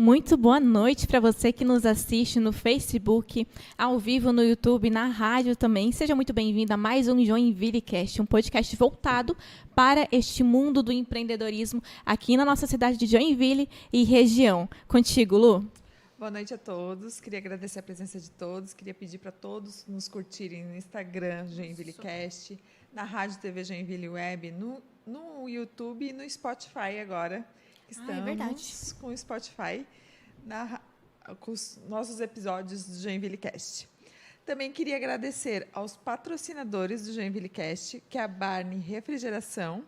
Muito boa noite para você que nos assiste no Facebook, ao vivo no YouTube, na rádio também. Seja muito bem-vindo a mais um JoinvilleCast, um podcast voltado para este mundo do empreendedorismo aqui na nossa cidade de Joinville e região. Contigo, Lu. Boa noite a todos. Queria agradecer a presença de todos. Queria pedir para todos nos curtirem no Instagram, JoinvilleCast, na Rádio TV Joinville Web, no YouTube e no Spotify agora. Estamos com o Spotify com os nossos episódios do JoinvilleCast. Também queria agradecer aos patrocinadores do JoinvilleCast, que é a Barney Refrigeração,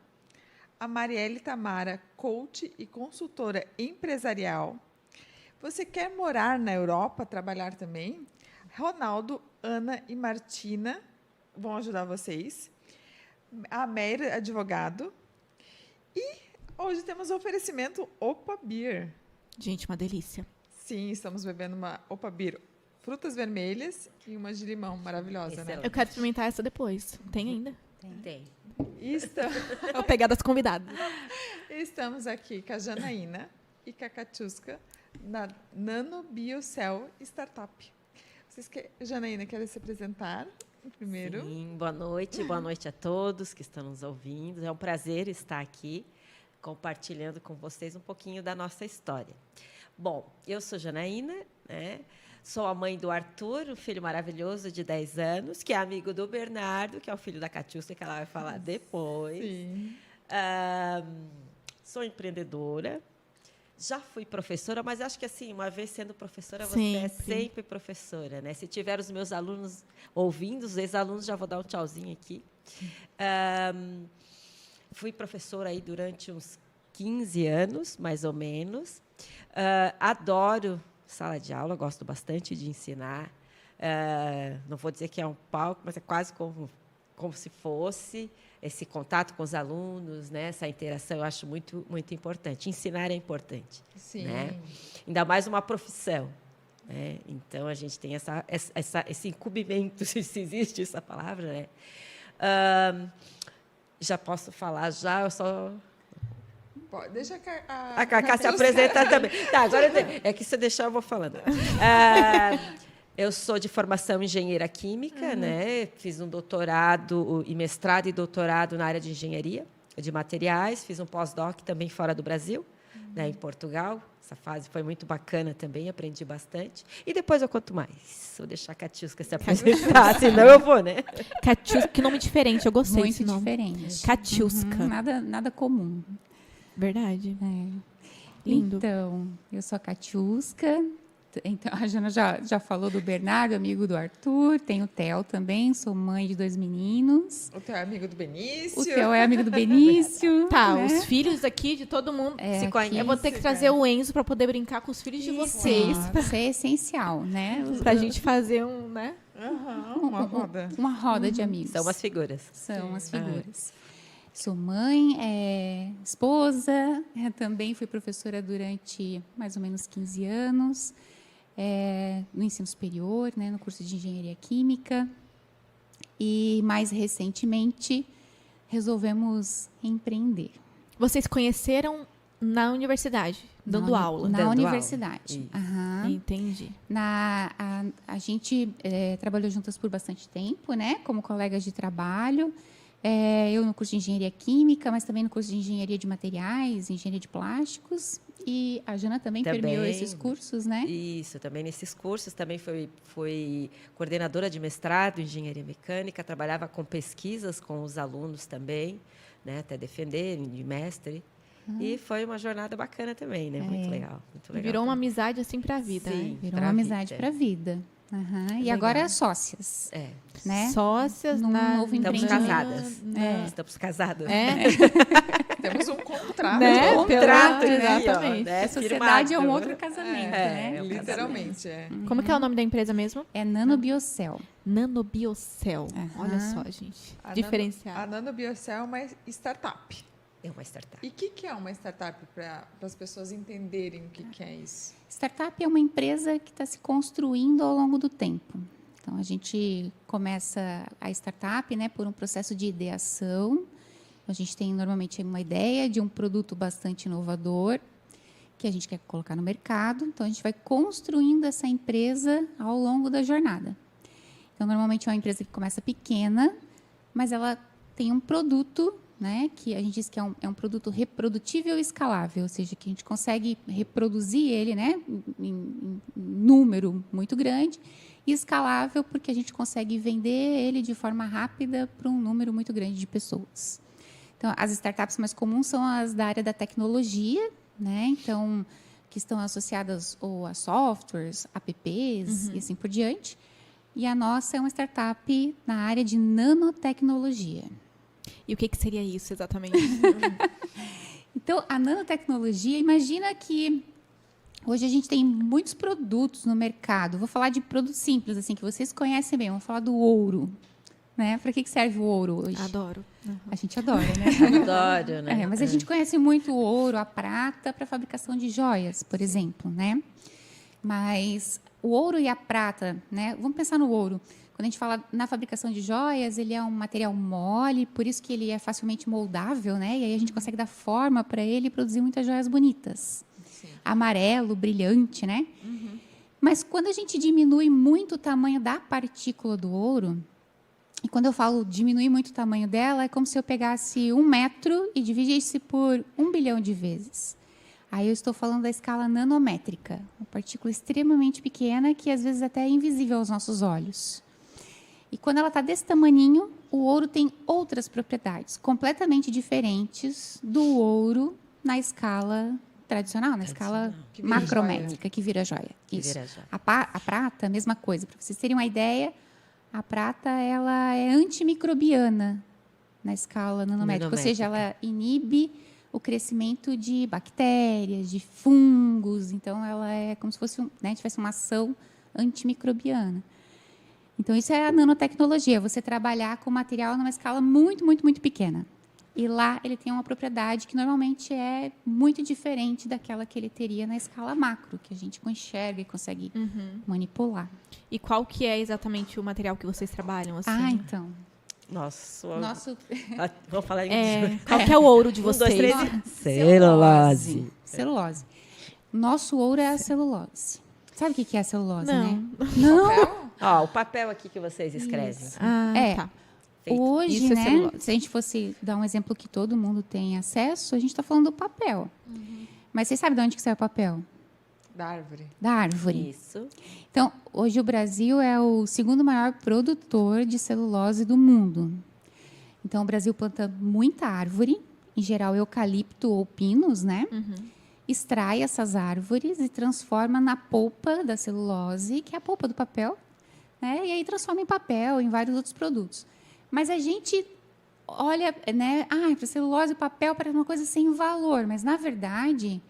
a Marielle Tamara, coach e consultora empresarial. Você quer morar na Europa, trabalhar também? Ronaldo, Ana e Martina vão ajudar vocês. A Meire, advogado. E hoje temos o oferecimento Opa Beer. Gente, uma delícia. Sim, estamos bebendo uma Opa Beer, frutas vermelhas e uma de limão maravilhosa, Excelente. né? Eu quero experimentar essa depois. Tem ainda? Tem. Vou pegar das convidadas. Estamos aqui com a Janaína e com a Katiuska na Nano Biocell Startup. Janaína, quer se apresentar primeiro? Sim, boa noite a todos que estão nos ouvindo. É um prazer estar aqui compartilhando com vocês um pouquinho da nossa história. Bom, eu sou Janaína, né? Sou a mãe do Arthur, um filho maravilhoso de 10 anos, que é amigo do Bernardo, que é o filho da Catiúcia, que ela vai falar depois. Sim. Sou empreendedora. Já fui professora, mas acho que, assim, uma vez sendo professora, você Sempre. é sempre professora, né? Se tiver os meus alunos ouvindo, os ex-alunos, já vou dar um tchauzinho aqui. Fui professora aí durante uns 15 anos, mais ou menos. Adoro sala de aula, gosto bastante de ensinar. Não vou dizer que é um palco, mas é quase como se fosse esse contato com os alunos, né? Essa interação, eu acho muito, muito importante. Ensinar é importante. Sim. Né? Ainda mais uma profissão. Né? Então, a gente tem esse incumbimento, se existe essa palavra, né? Já posso falar, eu só... Pode, deixa A Cacá se apresentar também. Tá, agora é que se deixar, eu vou falando. Eu sou de formação engenheira química, né? Fiz um doutorado, e mestrado e doutorado na área de engenharia de materiais. Fiz um pós-doc também fora do Brasil, né, em Portugal. Essa fase foi muito bacana também, aprendi bastante. E depois eu conto mais. Vou deixar a Catiusca se apresentar, senão eu vou, né? Catiusca, que nome diferente, eu gostei Muito desse nome. diferente. Catiusca. Nada comum. Verdade. É. Lindo. Então, eu sou a Catiusca. Então, a Jana já falou do Bernardo, amigo do Arthur. Tem o Theo também, sou mãe de 2 meninos. O teu é amigo do Benício. O Theo é amigo do Benício. Tá, né? os filhos aqui de todo mundo É, se conhecem. Eu vou ter que se trazer o Enzo para poder brincar com os filhos de vocês. Isso é essencial, né? Pra gente fazer um, né? Uma roda. Uma roda de amigos. São umas figuras. São as figuras. Sou mãe, esposa, também fui professora durante mais ou menos 15 anos, no ensino superior, né, no curso de engenharia química. E, mais recentemente, resolvemos empreender. Vocês conheceram na universidade, dando aula? Na Dando universidade. aula. Aham. Entendi. A gente trabalhou juntas por bastante tempo, né, como colegas de trabalho. Eu no curso de engenharia química, mas também no curso de engenharia de materiais, engenharia de plásticos. E a Jana também permeou esses cursos, né? Isso, também nesses cursos. Também foi coordenadora de mestrado em engenharia mecânica, trabalhava com pesquisas com os alunos também, né, até defenderem de mestre. E foi uma jornada bacana também, né? Muito legal. Muito legal. Virou uma amizade assim pra vida, Sim. né? Virou uma amizade para a vida. Aham. E Legal. agora sócias, né? Sócias Num novo Estamos empreendimento. casadas. Estamos casadas. Temos um contrato. Né? Contrato, Pela- aqui, ó, exatamente. né? A sociedade é um Firmado. outro casamento, né? Literalmente, Como que é o nome da empresa mesmo? É Nanobiocell. Nanobiocell. Olha só, gente. A Diferenciado. Nano Biocell é uma startup. É uma startup. E o que é uma startup para as pessoas entenderem o que é isso? Startup é uma empresa que está se construindo ao longo do tempo. Então, a gente começa a startup, né, por um processo de ideação. A gente tem normalmente uma ideia de um produto bastante inovador que a gente quer colocar no mercado. Então, a gente vai construindo essa empresa ao longo da jornada. Então, normalmente é uma empresa que começa pequena, mas ela tem um produto, né, que a gente diz que é um produto reprodutível e escalável, ou seja, que a gente consegue reproduzir ele, né, em número muito grande, e escalável porque a gente consegue vender ele de forma rápida para um número muito grande de pessoas. Então, as startups mais comuns são as da área da tecnologia, né? Então, que estão associadas ou a softwares, apps e assim por diante. E a nossa é uma startup na área de nanotecnologia. E o que seria isso exatamente? Então, a nanotecnologia, imagina que hoje a gente tem muitos produtos no mercado. Vou falar de produtos simples, assim, que vocês conhecem bem. Vamos falar do ouro. Né? Para que serve o ouro hoje? Adoro. A gente adora, né? Adoro, né? Mas a gente conhece muito o ouro, a prata, para a fabricação de joias, por exemplo, né? Mas o ouro e a prata, né? Vamos pensar no ouro. Quando a gente fala na fabricação de joias, ele é um material mole, por isso que ele é facilmente moldável, né? E aí a gente consegue dar forma para ele e produzir muitas joias bonitas. Sim. Amarelo, brilhante, né? Mas quando a gente diminui muito o tamanho da partícula do ouro, e quando eu falo diminuir muito o tamanho dela, é como se eu pegasse 1 metro e dividisse por 1 bilhão de vezes. Aí eu estou falando da escala nanométrica, uma partícula extremamente pequena que às vezes até é invisível aos nossos olhos. E quando ela está desse tamaninho, o ouro tem outras propriedades completamente diferentes do ouro na escala tradicional, na escala macrométrica, que vira joia. Isso. A prata, a mesma coisa. Para vocês terem uma ideia, a prata ela é antimicrobiana na escala nanométrica, ou seja, ela inibe o crescimento de bactérias, de fungos. Então, ela é como se fosse tivesse uma ação antimicrobiana. Então, isso é a nanotecnologia, você trabalhar com material numa escala muito, muito, muito pequena. E lá ele tem uma propriedade que normalmente é muito diferente daquela que ele teria na escala macro, que a gente enxerga e consegue manipular. E qual que é exatamente o material que vocês trabalham? Assim? Então. Nosso... Vou falar em qual que é o ouro de vocês? 1, 2, 3. Celulose. Celulose. Nosso ouro é a celulose. Sabe o que é a celulose, Não. né? Não. Ó, o papel aqui que vocês escrevem. Tá. Hoje, Isso é né, celulose. se a gente fosse dar um exemplo que todo mundo tem acesso, a gente está falando do papel. Mas vocês sabem de onde que sai o papel? Da árvore. Da árvore. Isso. Então, hoje o Brasil é o segundo maior produtor de celulose do mundo. Então, o Brasil planta muita árvore, em geral eucalipto ou pinos, né? Extrai essas árvores e transforma na polpa da celulose, que é a polpa do papel, né? E aí transforma em papel, em vários outros produtos. Mas a gente olha, né? Para celulose e papel parece uma coisa sem valor, mas na verdade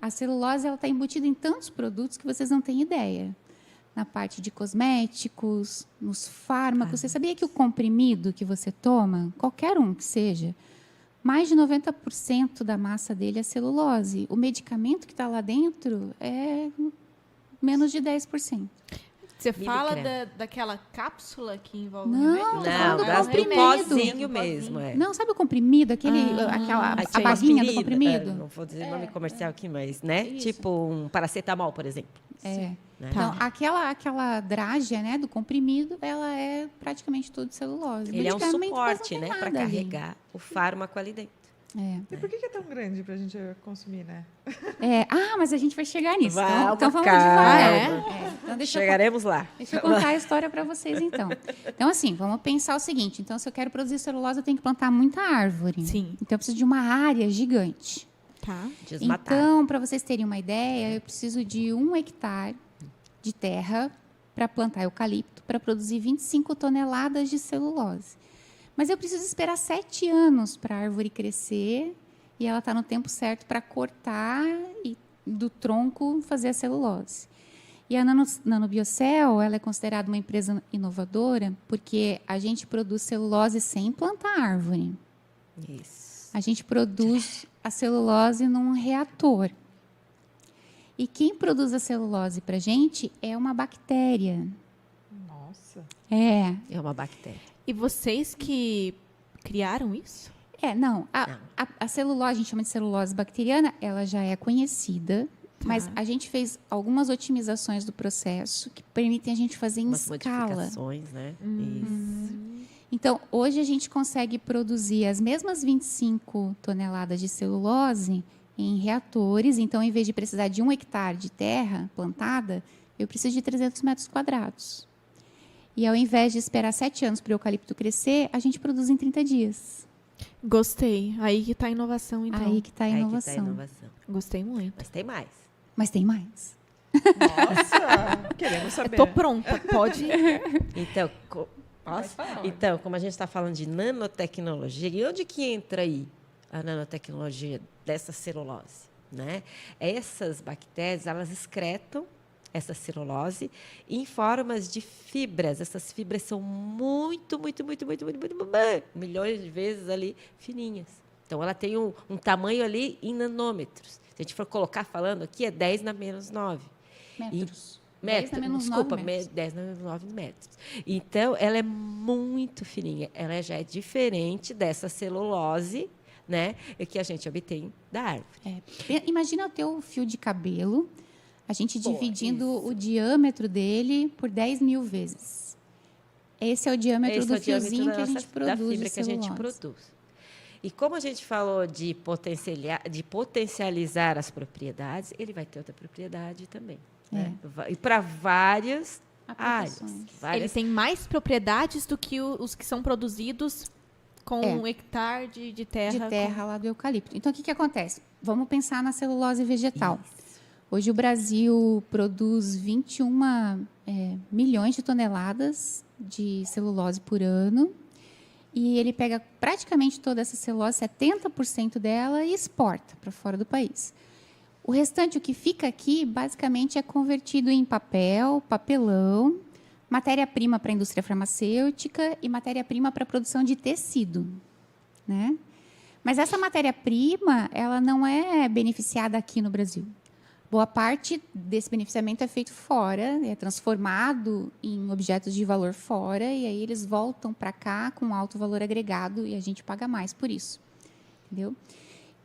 a celulose ela está embutida em tantos produtos que vocês não têm ideia. Na parte de cosméticos, nos fármacos. Você sabia que o comprimido que você toma, qualquer um que seja, mais de 90% da massa dele é celulose. O medicamento que está lá dentro é menos de 10%. Você fala daquela cápsula que envolve Não, do pozinho mesmo. Não, sabe o comprimido? A baguinha do comprimido? Não vou dizer nome comercial aqui, mas, né? Tipo um paracetamol, por exemplo. Né? Tá. Então, aquela drágia, né, do comprimido, ela é praticamente tudo celulose. Ele é um Medicamento suporte, não tem né? Para nada ali. carregar o fármaco ali dentro. E por que é tão grande para a gente consumir, né? Mas a gente vai chegar nisso. Calma, então vamos calma. devagar. Então, Chegaremos lá. Deixa eu contar a história para vocês, então. Então, assim, vamos pensar o seguinte. Então, se eu quero produzir celulose, eu tenho que plantar muita árvore. Sim. Então, eu preciso de uma área gigante. Tá. Desmatar. Então, para vocês terem uma ideia, eu preciso de 1 hectare de terra para plantar eucalipto, para produzir 25 toneladas de celulose. Mas eu preciso esperar 7 anos para a árvore crescer e ela está no tempo certo para cortar e do tronco fazer a celulose. E a Nanobiocel, ela é considerada uma empresa inovadora porque a gente produz celulose sem plantar árvore. Isso. A gente produz a celulose num reator. E quem produz a celulose para a gente é uma bactéria. Nossa. É uma bactéria. E vocês que criaram isso? Não. A celulose, a gente chama de celulose bacteriana, ela já é conhecida, mas a gente fez algumas otimizações do processo que permitem a gente fazer em escala. Modificações, né? Isso. Então, hoje a gente consegue produzir as mesmas 25 toneladas de celulose em reatores. Então, em vez de precisar de 1 hectare de terra plantada, eu preciso de 300 metros quadrados. E ao invés de esperar 7 anos para o eucalipto crescer, a gente produz em 30 dias. Gostei. Aí que está a inovação, então. Aí que está a Aí que tá a inovação. inovação. Gostei muito. Mas tem mais. Mas tem mais. Nossa, queremos saber. Tô pronta, pode ir. Então, Pode falar. então, como a gente está falando de nanotecnologia, e onde que entra aí a nanotecnologia dessa celulose? Né? Essas bactérias, elas excretam essa celulose em formas de fibras. Essas fibras são muito, milhões de vezes ali fininhas. Então, ela tem um tamanho ali em nanômetros. Se a gente for colocar falando aqui, é 10 na menos 9. Metros. 10 na menos desculpa, 9 metros. 10 na menos 9 metros. Então, ela é muito fininha. Ela já é diferente dessa celulose, né, que a gente obtém da árvore. Imagina o teu fio de cabelo, a gente Boa, dividindo isso. o diâmetro dele por 10 mil vezes. Esse é o diâmetro Esse do é o diâmetro fiozinho da que a gente nossa- produz da fibra de que a gente celulose. produz. E como a gente falou de potencializar as propriedades, ele vai ter outra propriedade também. Né? E para várias áreas. Aplicações. Ele tem mais propriedades do que os que são produzidos com 1 hectare de terra. De terra lá do eucalipto. Então, o que acontece? Vamos pensar na celulose vegetal. Hoje, o Brasil produz 21 milhões de toneladas de celulose por ano. E ele pega praticamente toda essa celulose, 70% dela, e exporta para fora do país. O restante, o que fica aqui, basicamente é convertido em papel, papelão, matéria-prima para a indústria farmacêutica e matéria-prima para a produção de tecido, né? Mas essa matéria-prima, ela não é beneficiada aqui no Brasil. Boa parte desse beneficiamento é feito fora, é transformado em objetos de valor fora, e aí eles voltam para cá com alto valor agregado e a gente paga mais por isso. Entendeu?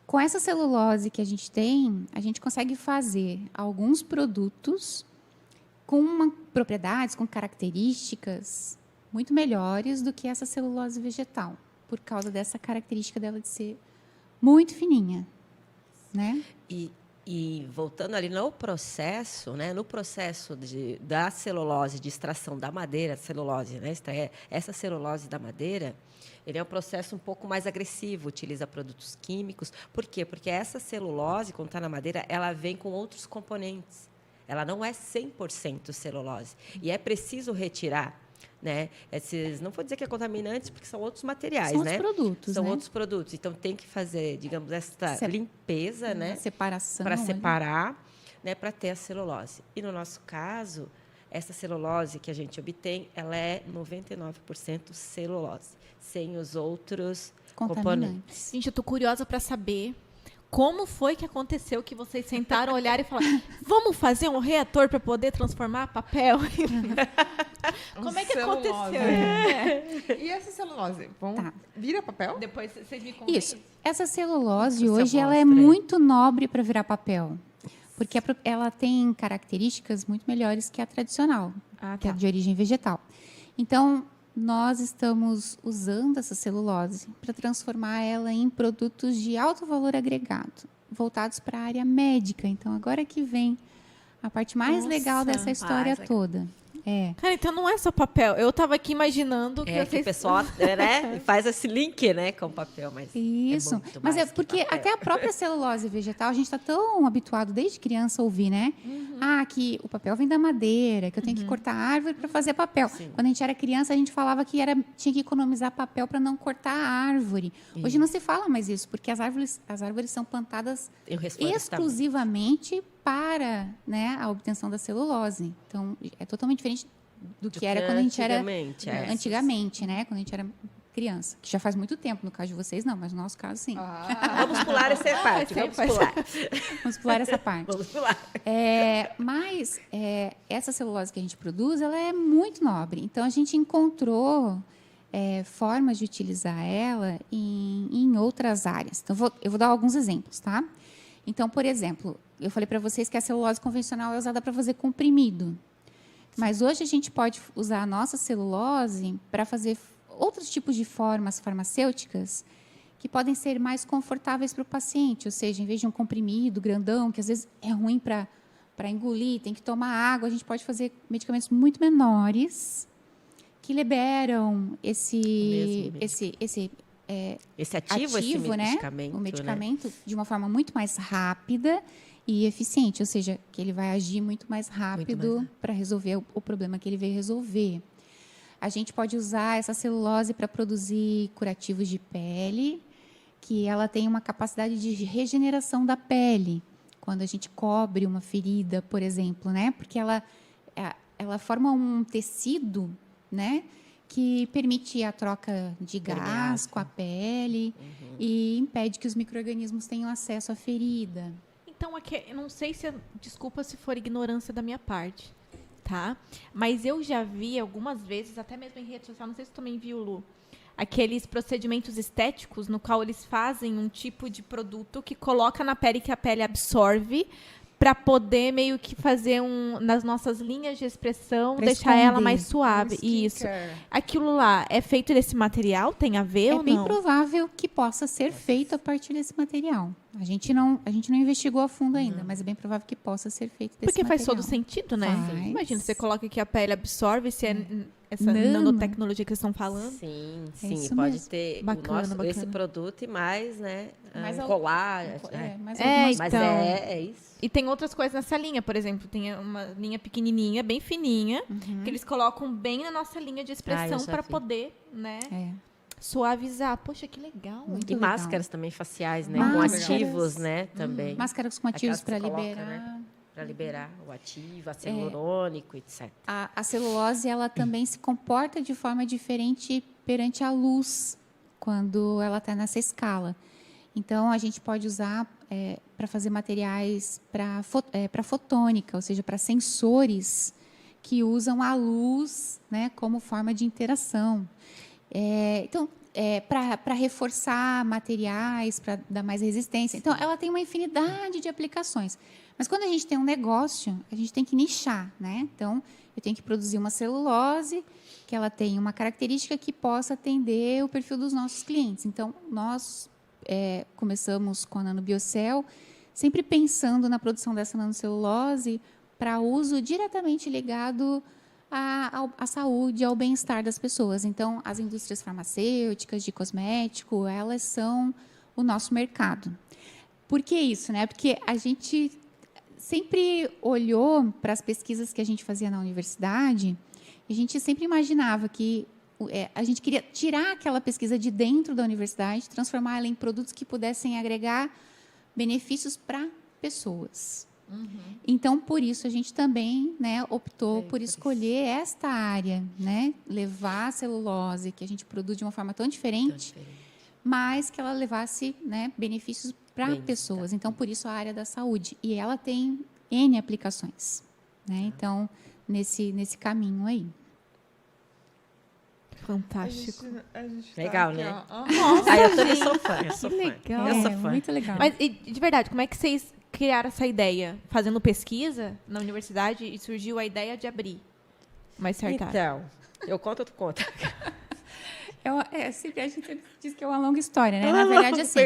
Com essa celulose que a gente tem, a gente consegue fazer alguns produtos com propriedades, com características muito melhores do que essa celulose vegetal, por causa dessa característica dela de ser muito fininha, né? E voltando ali no processo, né, no processo da celulose, de extração da madeira, celulose, né, essa celulose da madeira, ele é um processo um pouco mais agressivo, utiliza produtos químicos. Por quê? Porque essa celulose, quando está na madeira, ela vem com outros componentes. Ela não é 100% celulose. E é preciso retirar, né, esses, não vou dizer que é contaminantes, porque são outros materiais, São né? outros produtos, São né? outros produtos. Então, tem que fazer, digamos, essa limpeza, né? Separação. Para ali. separar, né, para ter a celulose. E no nosso caso, essa celulose que a gente obtém, ela é 99% celulose, sem os outros componentes. Contaminantes. Gente, eu tô curiosa para saber como foi que aconteceu que vocês sentaram, olharam e falaram: vamos fazer um reator para poder transformar papel? Como é que Celulose. aconteceu? É. E essa celulose? Tá. Vira papel? Depois vocês me contam. Isso. Essa celulose Essa hoje ela é mostra aí. muito nobre para virar papel, porque ela tem características muito melhores que a tradicional, Ah, que é tá. de origem vegetal. Então, nós estamos usando essa celulose para transformar ela em produtos de alto valor agregado, voltados para a área médica. Então, agora que vem a parte mais Nossa, legal dessa história mais legal. toda. Cara, então não é só papel. Eu tava aqui imaginando que É que vocês... o pessoal, né, faz esse link, né, com o papel, mas Isso, muito mas é mais que porque papel. até a própria celulose vegetal, a gente está tão habituado desde criança a ouvir, né? Que o papel vem da madeira, que eu tenho que cortar a árvore para fazer papel. Sim. Quando a gente era criança, a gente falava que tinha que economizar papel para não cortar a árvore. Hoje não se fala mais isso, porque as árvores são plantadas E o reflorestamento. exclusivamente para, né, a obtenção da celulose. Então, é totalmente diferente do que era quando a gente era antigamente, é. antigamente, né? Quando a gente era criança. Que já faz muito tempo, no caso de vocês, não, mas no nosso caso, sim. Vamos pular essa parte, vamos pular. Vamos pular essa parte. Vamos pular. Mas essa celulose que a gente produz, ela é muito nobre. Então, a gente encontrou formas de utilizar ela em outras áreas. Então, eu vou dar alguns exemplos, tá? Então, por exemplo, eu falei para vocês que a celulose convencional é usada para fazer comprimido. Mas hoje a gente pode usar a nossa celulose para fazer outros tipos de formas farmacêuticas que podem ser mais confortáveis para o paciente. Ou seja, em vez de um comprimido grandão, que às vezes é ruim para engolir, tem que tomar água, a gente pode fazer medicamentos muito menores que liberam esse ativo, esse né? medicamento, o medicamento, de uma forma muito mais rápida e eficiente, ou seja, que ele vai agir muito mais rápido para resolver o problema que ele veio resolver. A gente pode usar essa celulose para produzir curativos de pele, que ela tem uma capacidade de regeneração da pele, quando a gente cobre uma ferida, por exemplo, né? Porque ela forma um tecido, né, que permite a troca de gás com a pele e impede que os micro-organismos tenham acesso à ferida. Então, aqui, eu não sei se... Desculpa se for ignorância da minha parte, tá? Mas eu já vi algumas vezes, até mesmo em rede social, não sei se tu também viu, Lu, aqueles procedimentos estéticos no qual eles fazem um tipo de produto que coloca na pele, que a pele absorve, para poder meio que fazer nas nossas linhas de expressão, pra deixar esconder. ela mais suave. Isso. Aquilo lá é feito desse material? Tem a ver ou não? É bem provável que possa ser feito a partir desse material. A gente não investigou a fundo ainda, mas é bem provável que possa ser feito desse Porque material. faz todo sentido, né? Faz. Imagina, você coloca que a pele absorve, se é essa nanotecnologia que vocês estão falando. Sim, É sim. isso Pode mesmo. ter Bacana. esse produto e mais, né? Mais colar. mais É, algumas Mas então. é isso. E tem outras coisas nessa linha, por exemplo, tem uma linha pequenininha, bem fininha, que eles colocam bem na nossa linha de expressão já para vi. poder, né, É. suavizar. Poxa, que legal. Muito E legal. máscaras também faciais, né? Máscaras. Com ativos, né? Também. Máscaras com ativos Aquelas para que você liberar. coloca, né? Para liberar o ativo, ácido hialurônico, etc. A celulose, ela também se comporta de forma diferente perante a luz, quando ela está nessa escala. Então, a gente pode usar para fazer materiais para fotônica, ou seja, para sensores que usam a luz, né, como forma de interação. Então, para reforçar materiais, para dar mais resistência. Então, ela tem uma infinidade de aplicações. Mas quando a gente tem um negócio, a gente tem que nichar, né? Então, eu tenho que produzir uma celulose que ela tenha uma característica que possa atender o perfil dos nossos clientes. Então, nós começamos com a NanoBiocell, sempre pensando na produção dessa nanocelulose para uso diretamente ligado à saúde, ao bem-estar das pessoas. Então, as indústrias farmacêuticas, de cosmético, elas são o nosso mercado. Por que isso, né? Porque a gente sempre olhou para as pesquisas que a gente fazia na universidade e a gente sempre imaginava que a gente queria tirar aquela pesquisa de dentro da universidade, transformar ela em produtos que pudessem agregar benefícios para pessoas. Então, por isso, a gente também, né, optou por escolher esta área, né, levar a celulose, que a gente produz de uma forma tão diferente, mas que ela levasse, né, benefícios para pessoas. Então, por isso, a área da saúde. E ela tem N aplicações. Né? Então, nesse caminho aí. Fantástico. A gente Legal, aqui, né? ó. Nossa, Eu também sou fã. Eu sou que fã. legal. Eu sou fã. Muito legal. Mas, e, de verdade, como é que vocês criaram essa ideia? Fazendo pesquisa na universidade e surgiu a ideia de abrir uma startup? Então, eu conto ou tu conta? Sempre a gente diz que é uma longa história, né? Na verdade, assim,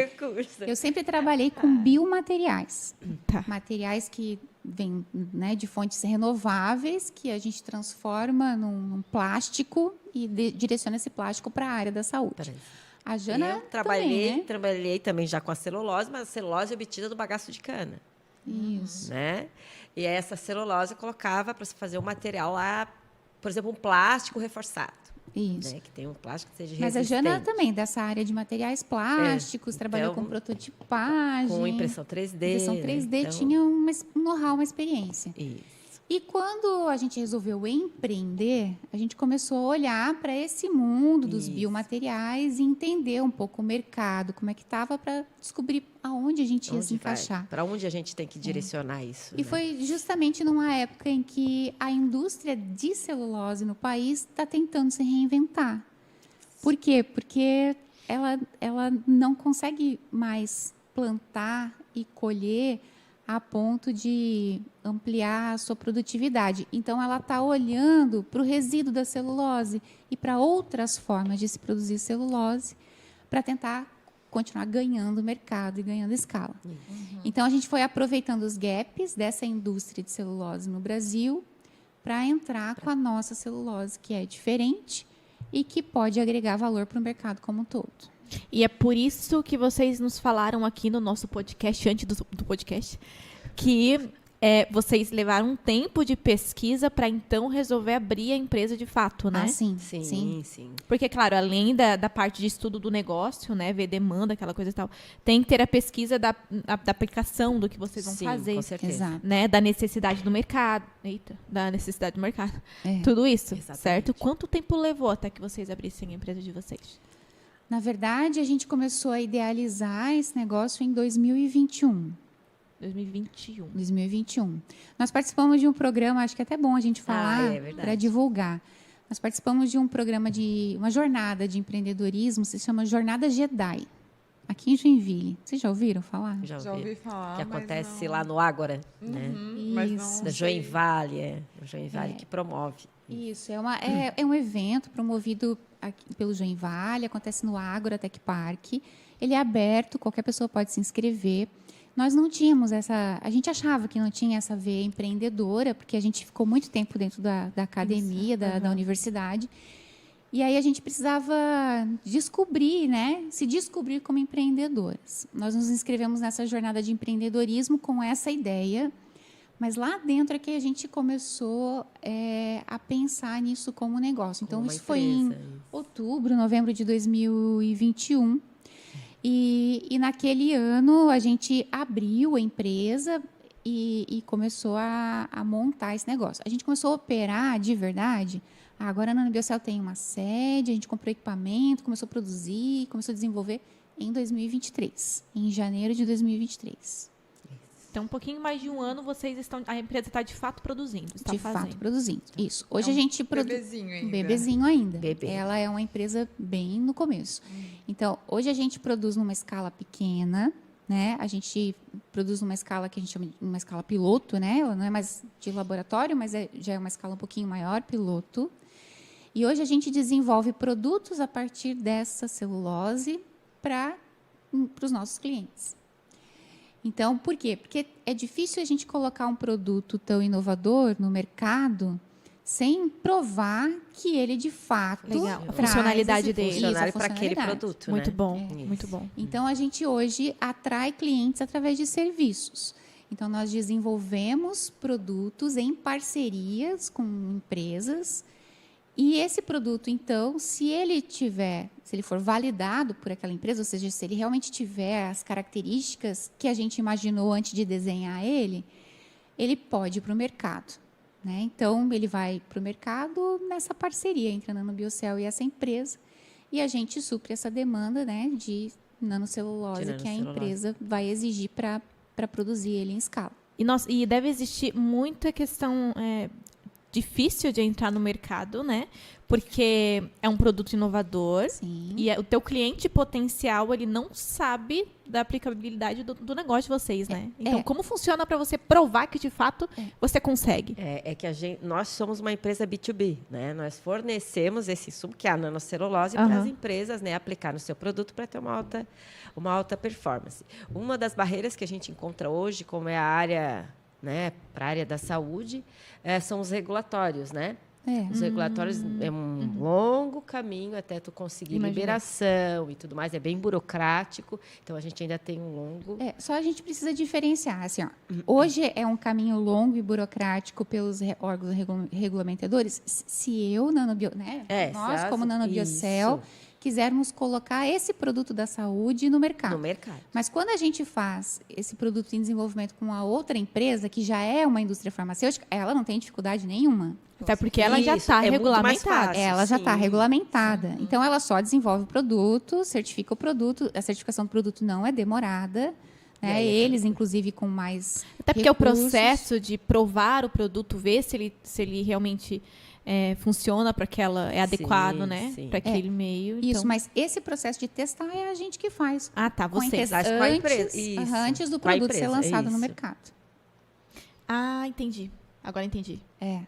eu sempre trabalhei com biomateriais. Tá. Materiais que vêm, né, de fontes renováveis, que a gente transforma num plástico e direciona esse plástico para a área da saúde. A Jana Eu trabalhei, também, né? trabalhei também já com a celulose, mas a celulose é obtida do bagaço de cana. Isso. Né? E aí essa celulose eu colocava para se fazer um material lá, por exemplo, um plástico reforçado. Isso. Né? Que tem um plástico que seja Mas a resistente. Jana também, dessa área de materiais plásticos, trabalhou com prototipagem. Com impressão 3D. Impressão 3D, então, tinha um know-how, uma experiência. Isso. E quando a gente resolveu empreender, a gente começou a olhar para esse mundo dos biomateriais e entender um pouco o mercado, como é que estava, para descobrir aonde a gente ia se encaixar. Para onde a gente tem que direcionar isso? E né? foi justamente numa época em que a indústria de celulose no país está tentando se reinventar. Por quê? Porque ela não consegue mais plantar e colher a ponto de ampliar a sua produtividade. Então, ela está olhando para o resíduo da celulose e para outras formas de se produzir celulose para tentar continuar ganhando mercado e ganhando escala. Então, a gente foi aproveitando os gaps dessa indústria de celulose no Brasil para entrar com a nossa celulose, que é diferente e que pode agregar valor para o mercado como um todo. E é por isso que vocês nos falaram aqui no nosso podcast, antes do podcast, que vocês levaram um tempo de pesquisa para então resolver abrir a empresa de fato, né? Ah, sim. Porque, claro, além da parte de estudo do negócio, né, ver demanda, aquela coisa e tal, tem que ter a pesquisa da aplicação do que vocês vão fazer. Com certeza. Exato. Né, da necessidade do mercado. Da necessidade do mercado. É. Tudo isso, Exatamente. certo? Quanto tempo levou até que vocês abrissem a empresa de vocês? Na verdade, a gente começou a idealizar esse negócio em 2021. 2021. Nós participamos de um programa, acho que é até bom a gente falar é verdade. para divulgar. Nós participamos de um programa uma jornada de empreendedorismo, se chama Jornada Jedi, aqui em Joinville. Vocês já ouviram falar? Já ouvi falar, Que mas acontece não. lá no Ágora, né? Mas Isso. não Da sei. Joinvale, o Joinvale que promove. Isso, é um evento promovido aqui pelo Joinvale, acontece no Ágora Tech Park. Ele é aberto, qualquer pessoa pode se inscrever. Nós não tínhamos a gente achava que não tinha essa veia empreendedora, porque a gente ficou muito tempo dentro da academia, da universidade. E aí a gente precisava descobrir, né? Se descobrir como empreendedoras. Nós nos inscrevemos nessa jornada de empreendedorismo com essa ideia, mas lá dentro é que a gente começou a pensar nisso como negócio. Então, Como uma isso foi em empresa, isso. outubro, novembro de 2021. E naquele ano a gente abriu a empresa e começou a montar esse negócio. A gente começou a operar de verdade. Agora a NanoBiocell tem uma sede, a gente comprou equipamento, começou a produzir, começou a desenvolver em 2023, em janeiro de 2023. Então, um pouquinho mais de um ano, a empresa está de fato produzindo, está De fazendo. fato, produzindo. Isso. Hoje a gente produz. Bebezinho ainda. Bebezinho ainda. Bebê. Ela é uma empresa bem no começo. Então, hoje a gente produz numa escala pequena, né? A gente produz numa escala que a gente chama de uma escala piloto, né? Ela não é mais de laboratório, mas já é uma escala um pouquinho maior, piloto. E hoje a gente desenvolve produtos a partir dessa celulose para os nossos clientes. Então, por quê? Porque é difícil a gente colocar um produto tão inovador no mercado sem provar que ele, de fato, Legal. A traz funcionalidade esse- dele. isso, a Funcionário para aquele funcionalidade. produto, Muito né? bom, Isso. muito bom. Então, a gente hoje atrai clientes através de serviços. Então, nós desenvolvemos produtos em parcerias com empresas. E esse produto, então, se ele for validado por aquela empresa, ou seja, se ele realmente tiver as características que a gente imaginou antes de desenhar ele pode ir para o mercado, né? Então, ele vai para o mercado nessa parceria entre a NanoBiocell e essa empresa, e a gente supre essa demanda, né, de nanocelulose De que a nanocelulose. empresa vai exigir para produzir ele em escala. E deve existir muita questão difícil de entrar no mercado, né? Porque é um produto inovador. Sim. E o teu cliente potencial, ele não sabe da aplicabilidade do negócio de vocês, né? Então, como funciona para você provar que, de fato, você consegue? É que nós somos uma empresa B2B, né? Nós fornecemos esse insumo, que é a nanocelulose, para as empresas, né, aplicar no seu produto para ter uma alta performance. Uma das barreiras que a gente encontra hoje, como é a área, né, para a área da saúde, são os regulatórios, né? Os regulatórios é um longo caminho até tu conseguir liberação e tudo mais, é bem burocrático, então a gente ainda tem um longo... Só a gente precisa diferenciar, assim, ó, hoje é um caminho longo e burocrático pelos órgãos regulamentadores. Se eu, né, nós como NanoBiocell, quisermos colocar esse produto da saúde no mercado. Mas quando a gente faz esse produto em desenvolvimento com uma outra empresa, que já é uma indústria farmacêutica, ela não tem dificuldade nenhuma. Até porque ela já está é muito mais regulamentada. fácil. Ela já está sim. regulamentada. Então, ela só desenvolve o produto, certifica o produto. A certificação do produto não é demorada. E aí, Eles, inclusive, com mais Até porque recursos. o processo de provar o produto, ver se ele realmente funciona para aquela, é adequado, né? sim. Para aquele meio. Isso, Então... mas esse processo de testar é a gente que faz. Ah, tá, Com a vocês. empresa. Com a empresa, Antes, isso. antes do Com a produto ser empresa, lançado no isso. mercado. Ah, entendi. Agora entendi.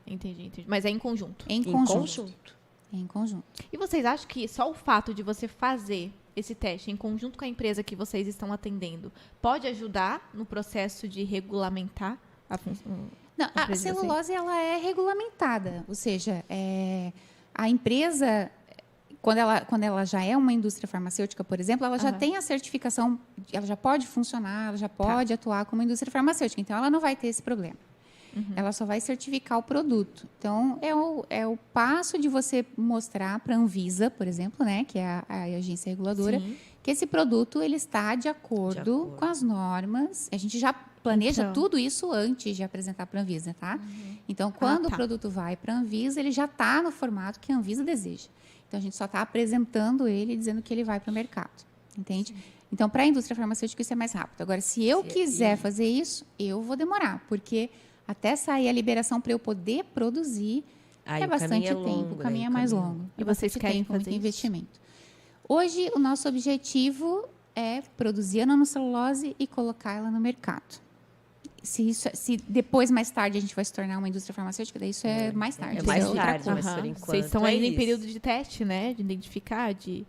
Entendi. Mas é em conjunto. Em Em conjunto. conjunto. Em conjunto. E vocês acham que só o fato de você fazer esse teste em conjunto com a empresa que vocês estão atendendo pode ajudar no processo de regulamentar a função? Não, a celulose ela é regulamentada, ou seja, a empresa, quando ela já é uma indústria farmacêutica, por exemplo, ela já tem a certificação, ela já pode funcionar, ela já pode atuar como indústria farmacêutica, então ela não vai ter esse problema. Ela só vai certificar o produto. Então, é o passo de você mostrar para a Anvisa, por exemplo, né, que é a agência reguladora, Sim. que esse produto ele está de acordo com as normas. A gente já planeja tudo isso antes de apresentar para a Anvisa, tá? Então, quando o produto vai para a Anvisa, ele já está no formato que a Anvisa deseja. Então, a gente só está apresentando ele e dizendo que ele vai para o mercado, entende? Então, para a indústria farmacêutica, isso é mais rápido. Agora, se eu quiser fazer isso, eu vou demorar, porque até sair a liberação para eu poder produzir é bastante tempo, o caminho é mais longo. E vocês querem fazer muito isso? investimento. Hoje, o nosso objetivo é produzir a nanocelulose e colocar ela no mercado. Se depois, mais tarde, a gente vai se tornar uma indústria farmacêutica, daí isso é mais tarde. É mais isso outra tarde, coisa. mas por enquanto Vocês estão é ainda em isso. período de teste, né? De identificar, de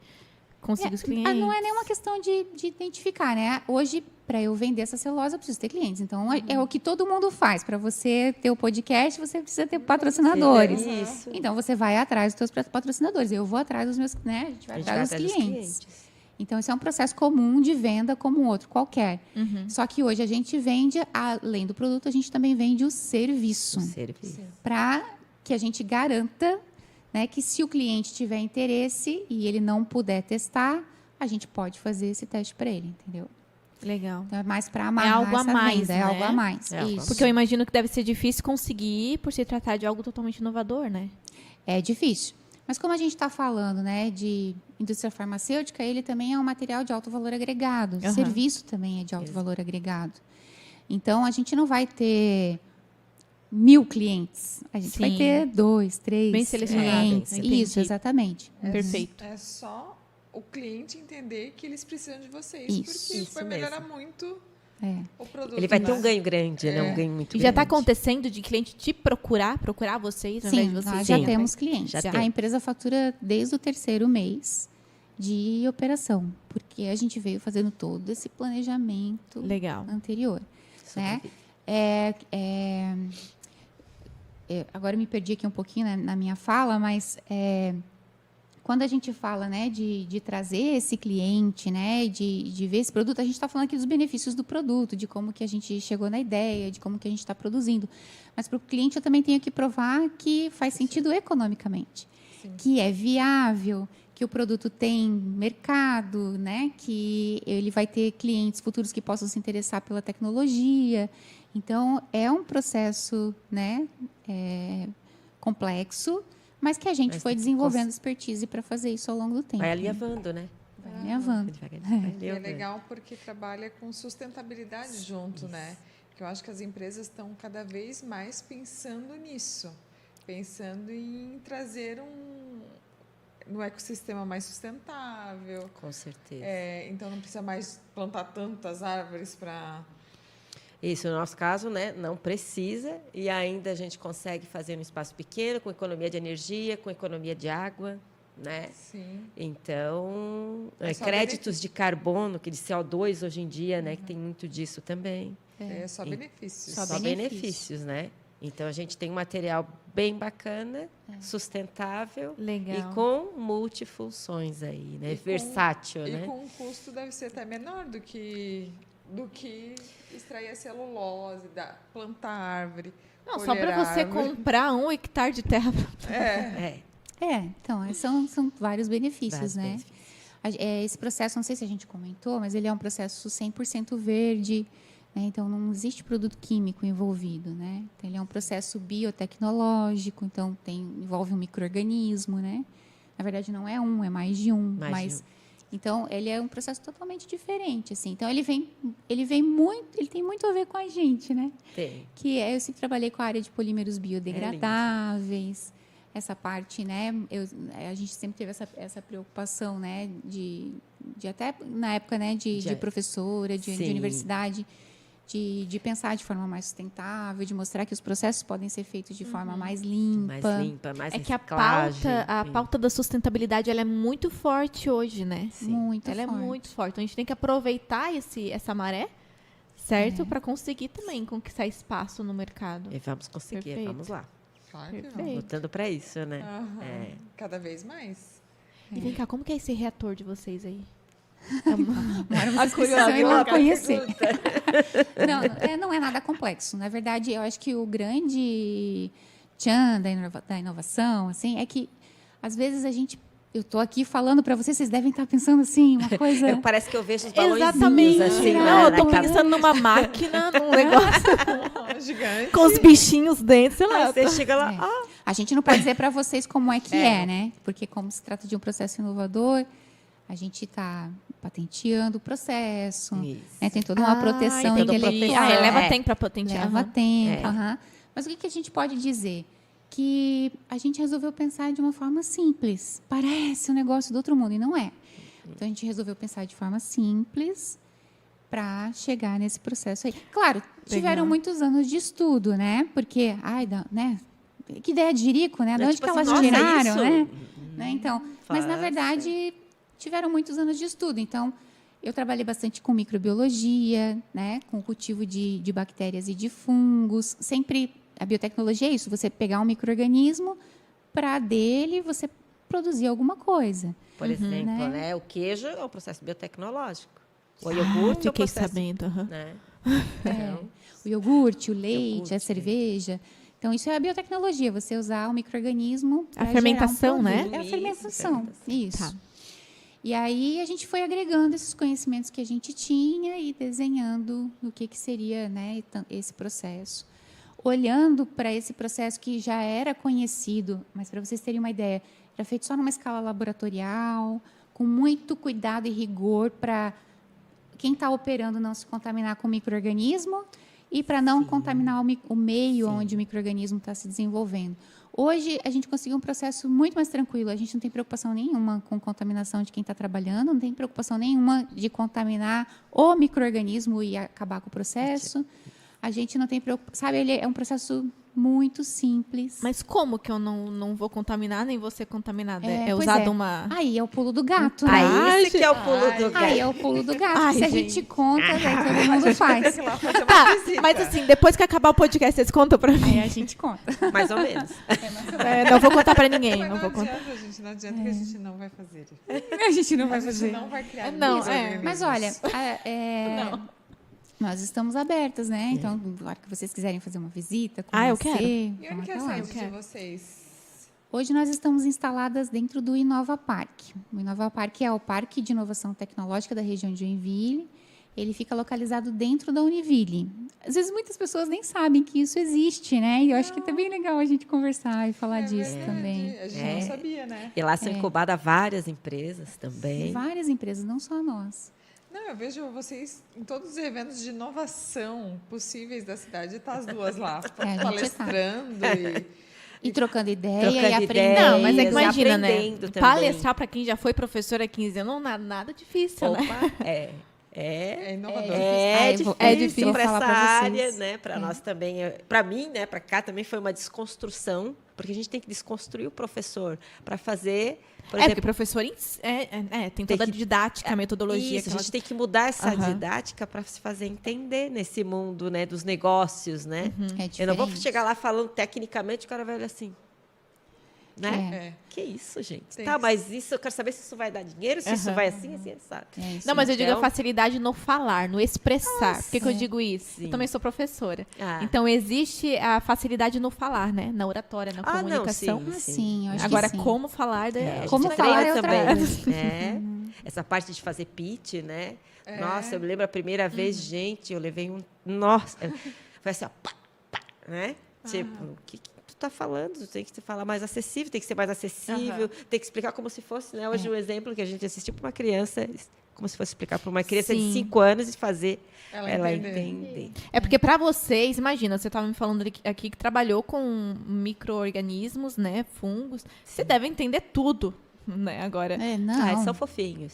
conseguir os clientes. Não é nenhuma questão de identificar, né? Hoje, para eu vender essa celulose, eu preciso ter clientes. Então, é o que todo mundo faz. Para você ter o podcast, você precisa ter patrocinadores. Isso. Então, você vai atrás dos seus patrocinadores. Eu vou atrás dos meus, né? A gente vai atrás dos clientes. Então, isso é um processo comum de venda como um outro qualquer. Só que hoje a gente vende, além do produto, a gente também vende o serviço. Para que a gente garanta, né, que se o cliente tiver interesse e ele não puder testar, a gente pode fazer esse teste para ele, entendeu? Legal. Então, é mais para amarrar algo a essa mais, venda, né? é algo a mais. É algo a Isso. Porque eu imagino que deve ser difícil conseguir por se tratar de algo totalmente inovador, né? É difícil. Mas como a gente está falando, né, de indústria farmacêutica, ele também é um material de alto valor agregado. Serviço também é de alto valor agregado. Então, a gente não vai ter 1000 clientes. A gente vai ter 2, 3 Bem selecionado. clientes. Entendi. Isso, exatamente. Perfeito. É só o cliente entender que eles precisam de vocês, Isso, porque isso vai melhorar mesmo. muito É. o produto. Ele vai ter né? um ganho grande, né? Um ganho muito E grande. já está acontecendo de cliente te procurar vocês, ao Sim, invés de vocês? nós já Sim. temos clientes. Já A tem. empresa fatura desde o 3º mês de operação, porque a gente veio fazendo todo esse planejamento Legal. anterior. Né? Agora eu me perdi aqui um pouquinho na minha fala, mas quando a gente fala, né, de trazer esse cliente, né, de ver esse produto, a gente está falando aqui dos benefícios do produto, de como que a gente chegou na ideia, de como que a gente está produzindo. Mas para o cliente eu também tenho que provar que faz sentido economicamente, que é viável, que o produto tem mercado, né, que ele vai ter clientes futuros que possam se interessar pela tecnologia. Então, é um processo, né, complexo, mas que a gente foi desenvolvendo expertise para fazer isso ao longo do tempo. Vai alinhavando, né? Vai alinhavando. E é legal porque trabalha com sustentabilidade junto, né? Porque eu acho que as empresas estão cada vez mais pensando nisso, pensando em trazer no ecossistema mais sustentável. Com certeza. Então não precisa mais plantar tantas árvores para... Isso, no nosso caso, né, não precisa, e ainda a gente consegue fazer num espaço pequeno, com economia de energia, com economia de água, né? Sim. Então, só créditos de carbono, que de CO2 hoje em dia, né, que tem muito disso também. É só benefícios. Só benefícios, né? Então, a gente tem um material bem bacana, sustentável Legal. e com multifunções aí, né? Versátil, né? E com um custo deve ser até menor do que extrair a celulose, plantar árvore. Não, só colher para você árvore. comprar 1 hectare de terra. Então, são vários benefícios, Vários né? benefícios. Esse processo, não sei se a gente comentou, mas ele é um processo 100% verde, né? Então, não existe produto químico envolvido, né? Então, ele é um processo biotecnológico, então envolve um micro-organismo, né? Na verdade, não é um, é mais de um, mas Então, ele é um processo totalmente diferente, assim. Então, ele tem muito a ver com a gente, né? Tem. Eu sempre trabalhei com a área de polímeros biodegradáveis, essa parte, né? A gente sempre teve essa preocupação, né? De até na época, né? De professora, de universidade, de pensar de forma mais sustentável, de mostrar que os processos podem ser feitos de forma mais limpa. Mais limpa, mais É que a reciclagem. pauta da sustentabilidade ela é muito forte hoje, né? Muito Ela forte. é muito forte. Então, a gente tem que aproveitar essa maré, certo? Para conseguir também conquistar espaço no mercado. E vamos conseguir, Perfeito. vamos lá. Claro que Perfeito. vamos. Lutando para isso, né? Aham. É. Cada vez mais. E vem cá, como que é esse reator de vocês aí? Agora vocês curiosa, precisam ir lá Coloca a conhecer. pergunta. Não é nada complexo. Na verdade, eu acho que o grande tchan da inovação, assim, é que às vezes eu estou aqui falando para vocês devem estar pensando assim, uma coisa. Parece que eu vejo os balõezinhos Exatamente. assim. Não, eu tô na pensando numa máquina, num negócio Gigante. com os bichinhos dentro, sei lá. Você chega lá, É. A gente não pode dizer para vocês como é que é, né? Porque como se trata de um processo inovador, a gente está patenteando o processo, Isso. né? Tem toda uma proteção tem toda intelectual. proteção. leva É. tempo para patentear. Leva aham. tempo. aham. Mas o que a gente pode dizer? Que a gente resolveu pensar de uma forma simples. Parece um negócio do outro mundo, e não é. Então, a gente resolveu pensar de forma simples para chegar nesse processo aí. Claro, tiveram muitos anos de estudo, né? Porque, né? Que ideia de jirico, né? De onde Tipo que assim, elas nossa, tiraram, isso? né? Então, mas, na Fácil. verdade, tiveram muitos anos de estudo. Então, eu trabalhei bastante com microbiologia, né? Com o cultivo de bactérias e de fungos. Sempre, a biotecnologia é isso, você pegar um micro-organismo, para dele você produzir alguma coisa. Por exemplo, né? né? O queijo é um processo biotecnológico. O iogurte é um Fiquei processo... sabendo. aham. Né? O iogurte, o leite, Iogurte, a cerveja. Então, isso é a biotecnologia, você usar o micro-organismo A pra fermentação, gerar um né? produto. É a Isso, fermentação, fermentação. isso. Tá. E aí, a gente foi agregando esses conhecimentos que a gente tinha e desenhando o que seria, né, esse processo. Olhando para esse processo que já era conhecido, mas para vocês terem uma ideia, era feito só numa escala laboratorial, com muito cuidado e rigor para quem está operando não se contaminar com o micro-organismo e para não contaminar o meio onde o micro-organismo está se desenvolvendo. Hoje, a gente conseguiu um processo muito mais tranquilo. A gente não tem preocupação nenhuma com contaminação de quem está trabalhando, não tem preocupação nenhuma de contaminar o micro-organismo e acabar com o processo. A gente não tem preocupação. Sabe, ele é um processo muito simples. Mas como que eu não vou contaminar, nem vou ser contaminada? É pois usado uma... Aí é o pulo do gato, né? Aí esse que é o pulo do gato. Aí é o pulo do gato. Ai, Se a gente. gente conta, daí todo mundo faz. Lá fazer uma Tá, visita. mas assim, depois que acabar o podcast, vocês contam pra mim. Aí a gente conta. Mais ou menos. Não vou contar pra ninguém. Mas Não vou não contar. adianta, gente. Não adianta que a gente não vai fazer. A gente não vai A gente fazer. não vai criar Não, muitos é. organismos. Mas olha, nós estamos abertas, né? Então, na hora que vocês quiserem fazer uma visita, conhecer, Eu quero. E onde vamos que é a até lá. sede de vocês? Hoje nós estamos instaladas dentro do Inova Park. O Inova Park é o Parque de Inovação Tecnológica da região de Joinville. Ele fica localizado dentro da Univille. Às vezes muitas pessoas nem sabem que isso existe, né? E eu acho que é bem legal a gente conversar e falar disso verdade. também. A gente não sabia, né? E lá são incubadas várias empresas também. Várias empresas, não só nós. Não, eu vejo vocês em todos os eventos de inovação possíveis da cidade, tá as duas lá, a gente palestrando E trocando ideia Trocando e aprendendo. ideia. Não, mas é que E imagina, né? aprendendo também. Palestrar pra quem já foi professora há 15 anos, não é nada difícil, né? Opa, é inovador. É difícil para falar essa pra área, vocês. né? Para nós também, para mim, né? Para cá também foi uma desconstrução, porque a gente tem que desconstruir o professor para fazer, por Porque exemplo, professor tem toda a didática, a metodologia. isso, a aquela- gente tem que mudar essa Aham. didática para se fazer entender nesse mundo, né? Dos negócios, né? É diferente. Eu não vou chegar lá falando tecnicamente, o cara vai olhar assim, né? É. Que isso, gente? Tem Tá, que- mas isso eu quero saber se isso vai dar dinheiro, se isso Aham. vai assim, sabe? É isso Não, mas eu digo a Então- facilidade no falar, no expressar. Por que eu digo isso? Sim. Eu também sou professora. Ah. Então, existe a facilidade no falar, né? Na oratória, na Ah, não, comunicação. sim. Sim, eu acho Agora, que sim. como falar... daí- A Como gente falar treina é outra também. coisa. É. Essa parte de fazer pitch, né? Nossa, eu me lembro a primeira vez, gente, eu levei um... Nossa! Foi assim, ó, pá, pá, né? Tipo, está falando, tem que falar mais acessível, tem que ser mais acessível, tem que explicar como se fosse, né? Hoje, um exemplo que a gente assistiu para uma criança, como se fosse explicar para uma criança de 5 anos e fazer ela entender. É porque para vocês, imagina, você estava me falando aqui que trabalhou com micro-organismos, né, fungos, você deve entender tudo, né, agora. Não. São fofinhos.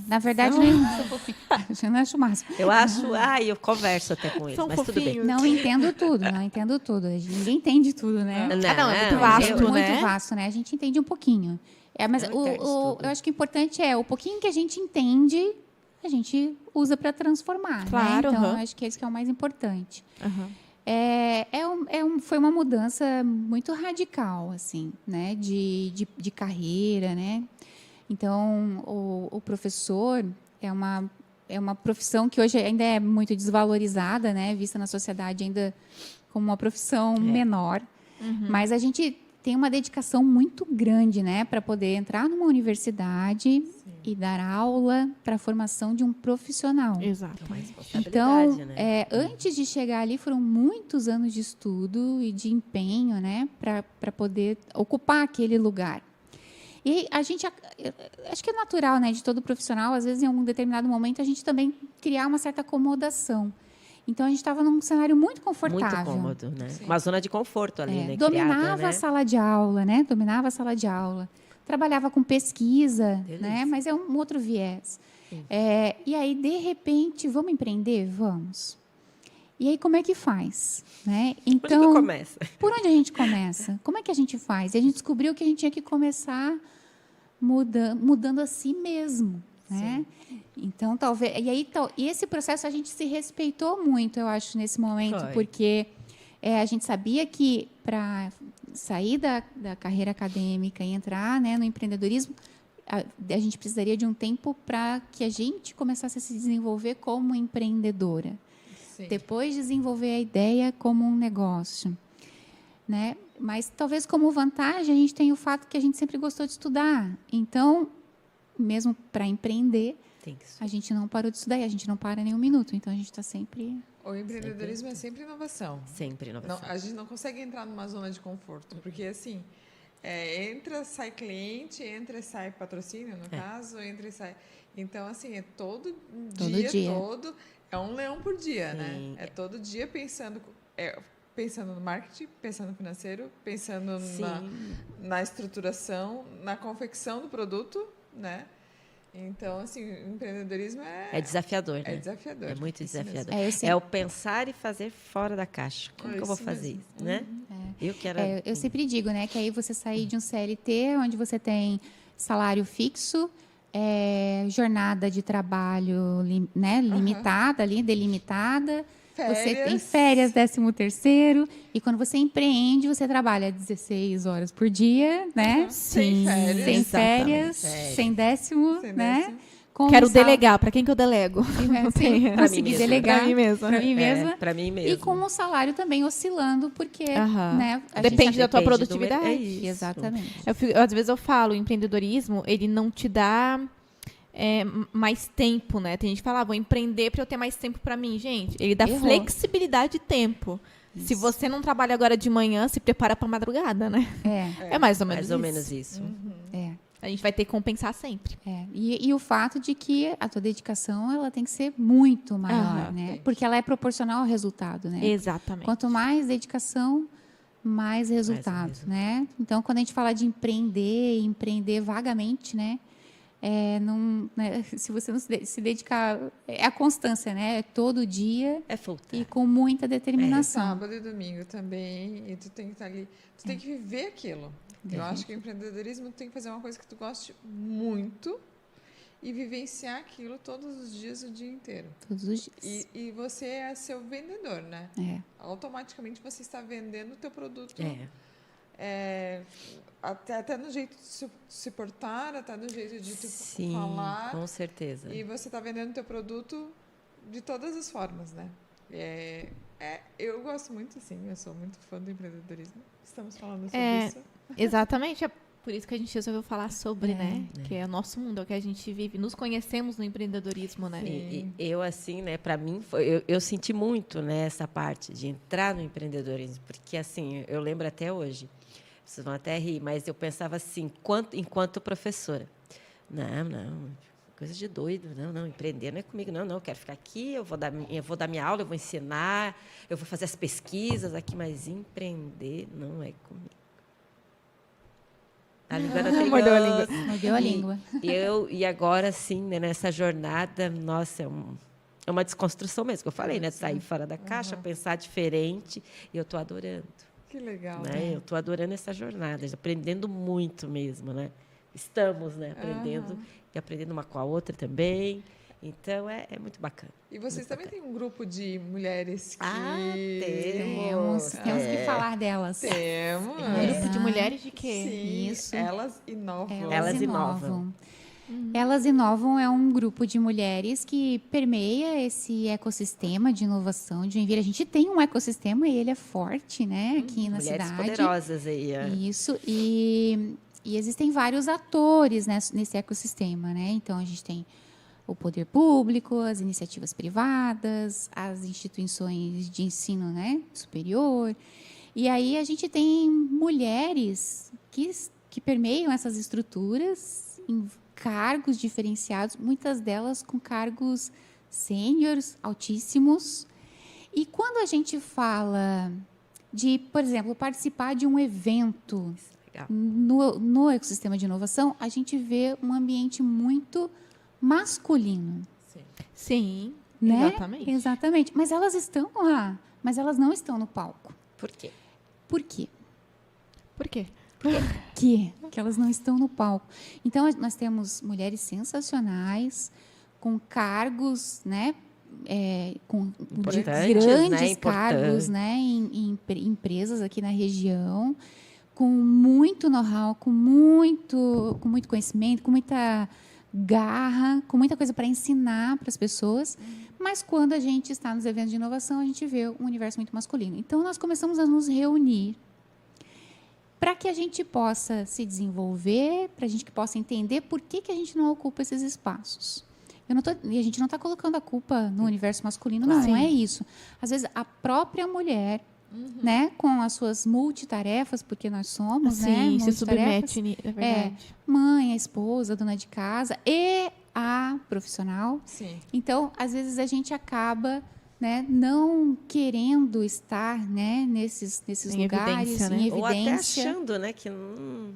Na verdade, são fofinhos. Eu não acho o máximo. Eu acho, eu converso até com eles, São mas tudo bem. fofinhos. Não entendo tudo. Ninguém entende tudo, né? Não, é muito É vasto, né? muito vasto, né? A gente entende um pouquinho. Mas eu acho que o importante é o pouquinho que a gente entende, a gente usa para transformar, Claro, né? Então, eu acho que esse que é o mais importante. Foi uma mudança muito radical, assim, né? De carreira, né? Então, o professor é uma profissão que hoje ainda é muito desvalorizada, né? Vista na sociedade ainda como uma profissão menor. Mas a gente tem uma dedicação muito grande, né? Para poder entrar numa universidade e dar aula para a formação de um profissional. Exato. Então, né? antes de chegar ali, foram muitos anos de estudo e de empenho, né, para poder ocupar aquele lugar. E a gente, acho que é natural, né, de todo profissional, às vezes, em algum determinado momento, a gente também criar uma certa acomodação. Então, a gente estava num cenário muito confortável. Muito cômodo, né? Uma zona de conforto ali, né? Dominava criada, né? a sala de aula, né? Dominava a sala de aula. Trabalhava com pesquisa, né? Mas é um outro viés. E aí, de repente, vamos empreender? Vamos. E aí, como é que faz? Né? Então, onde que começa? Por onde a gente começa? Como é que a gente faz? E a gente descobriu que a gente tinha que começar mudando a si mesmo. Né? Então, talvez... E esse processo a gente se respeitou muito, eu acho, nesse momento, porque a gente sabia que para sair da carreira acadêmica e entrar, né, no empreendedorismo, a gente precisaria de um tempo para que a gente começasse a se desenvolver como empreendedora. Sim. Depois desenvolver a ideia como um negócio. Né? Mas, talvez, como vantagem, a gente tem o fato que a gente sempre gostou de estudar. Então, mesmo para empreender, a gente não parou de estudar e a gente não para nem um minuto. Então, a gente está sempre... O empreendedorismo é sempre inovação. Sempre inovação. Não, a gente não consegue entrar numa zona de conforto, porque, assim, entra, sai cliente, entra e sai patrocínio, no caso, entra e sai... Então, assim, é todo dia. É um leão por dia, né? É todo dia pensando no marketing, pensando no financeiro, pensando na estruturação, na confecção do produto, né? Então, assim, o empreendedorismo é desafiador, né? É desafiador. É muito desafiador. É o pensar e fazer fora da caixa. Como que eu vou fazer isso, né? Eu sempre digo, né, que aí você sair de um CLT, onde você tem salário fixo, jornada de trabalho limitada, ali, delimitada. Você tem férias, 13º, e quando você empreende, você trabalha 16 horas por dia, né? Sem férias, sem décimo, né? Quero delegar. Para quem que eu delego? Conseguir delegar. Para mim mesma. Para mim mesmo. E com o salário também oscilando, porque né, depende da tua produtividade. Exatamente. Às vezes eu falo, o empreendedorismo, ele não te dá... mais tempo, né? Tem gente que fala, vou empreender para eu ter mais tempo para mim. Gente, ele dá flexibilidade de tempo. Isso. Se você não trabalha agora de manhã, se prepara para madrugada, né? É mais ou menos isso. A gente vai ter que compensar sempre. E o fato de que a tua dedicação ela tem que ser muito maior, né? Porque ela é proporcional ao resultado, né? Exatamente. Quanto mais dedicação, mais resultado, né? Então, quando a gente fala de empreender vagamente, né? Se você não se dedicar, é a constância, né? É todo dia e com muita determinação. Sábado e domingo também, e tu tem que estar ali, tu tem que viver aquilo. Eu acho que o empreendedorismo tem que fazer uma coisa que tu goste muito e vivenciar aquilo todos os dias, o dia inteiro. Todos os dias. E você é seu vendedor, né? Automaticamente você está vendendo o teu produto. Até no jeito de se portar, até no jeito de tu falar. Com certeza. E você está vendendo o teu produto de todas as formas, né? Eu gosto muito, sim. Eu sou muito fã do empreendedorismo. Estamos falando sobre isso. Exatamente. Por isso que a gente resolveu falar sobre, né? Que é o nosso mundo, é o que a gente vive. Nos conhecemos no empreendedorismo, né? E eu, assim, né, para mim, eu senti muito, né, essa parte de entrar no empreendedorismo, porque, assim, eu lembro até hoje, vocês vão até rir, mas eu pensava assim, enquanto professora. Não, coisa de doido, não, empreender não é comigo, não, eu quero ficar aqui, eu vou dar minha aula, eu vou ensinar, eu vou fazer as pesquisas aqui, mas empreender não é comigo. A língua não tem Mordeu a língua. Mordeu a língua. E agora, sim, né, nessa jornada, nossa, é uma desconstrução mesmo, que eu falei, né? Sair fora da caixa, pensar diferente, e eu estou adorando. Que legal. Né? Eu estou adorando essa jornada, aprendendo muito mesmo, né? Estamos, né, aprendendo e aprendendo uma com a outra também. Então, é muito bacana. E vocês também têm um grupo de mulheres que... Temos que falar delas. Temos. Grupo de mulheres de quê? Sim, Isso. Elas inovam. Elas inovam. Elas Inovam é um grupo de mulheres que permeia esse ecossistema de inovação de Joinville. A gente tem um ecossistema e ele é forte, né, aqui na Mulheres cidade. poderosas aí. Isso, e existem vários atores nesse ecossistema, né? Então, a gente tem o poder público, as iniciativas privadas, as instituições de ensino, né, superior. E aí a gente tem mulheres que permeiam essas estruturas em cargos diferenciados, muitas delas com cargos sêniores, altíssimos. E quando a gente fala de, por exemplo, participar de um evento no ecossistema de inovação, a gente vê um ambiente muito masculino. Sim, Né? exatamente. Exatamente. Mas elas estão lá, mas elas não estão no palco. Por quê? Por quê? Por quê? Que elas não estão no palco. Então, nós temos mulheres sensacionais, com cargos, né? Com de Importantes, grandes né? cargos, né? Em empresas aqui na região, com muito know-how, com muito conhecimento, com muita garra, com muita coisa para ensinar para as pessoas. Mas quando a gente está nos eventos de inovação, a gente vê um universo muito masculino. Então, nós começamos a nos reunir para que a gente possa se desenvolver, para a gente que possa entender por que a gente não ocupa esses espaços. E a gente não está colocando a culpa no universo masculino, não, é isso. Às vezes, a própria mulher, né, com as suas multitarefas, porque nós somos, né, Sim, se submete, é verdade. Mãe, a esposa, a dona de casa e a profissional. Sim. Então, às vezes, a gente acaba, né, não querendo estar, né, nesses Em lugares, evidência, né? em Ou até evidência. achando, né, que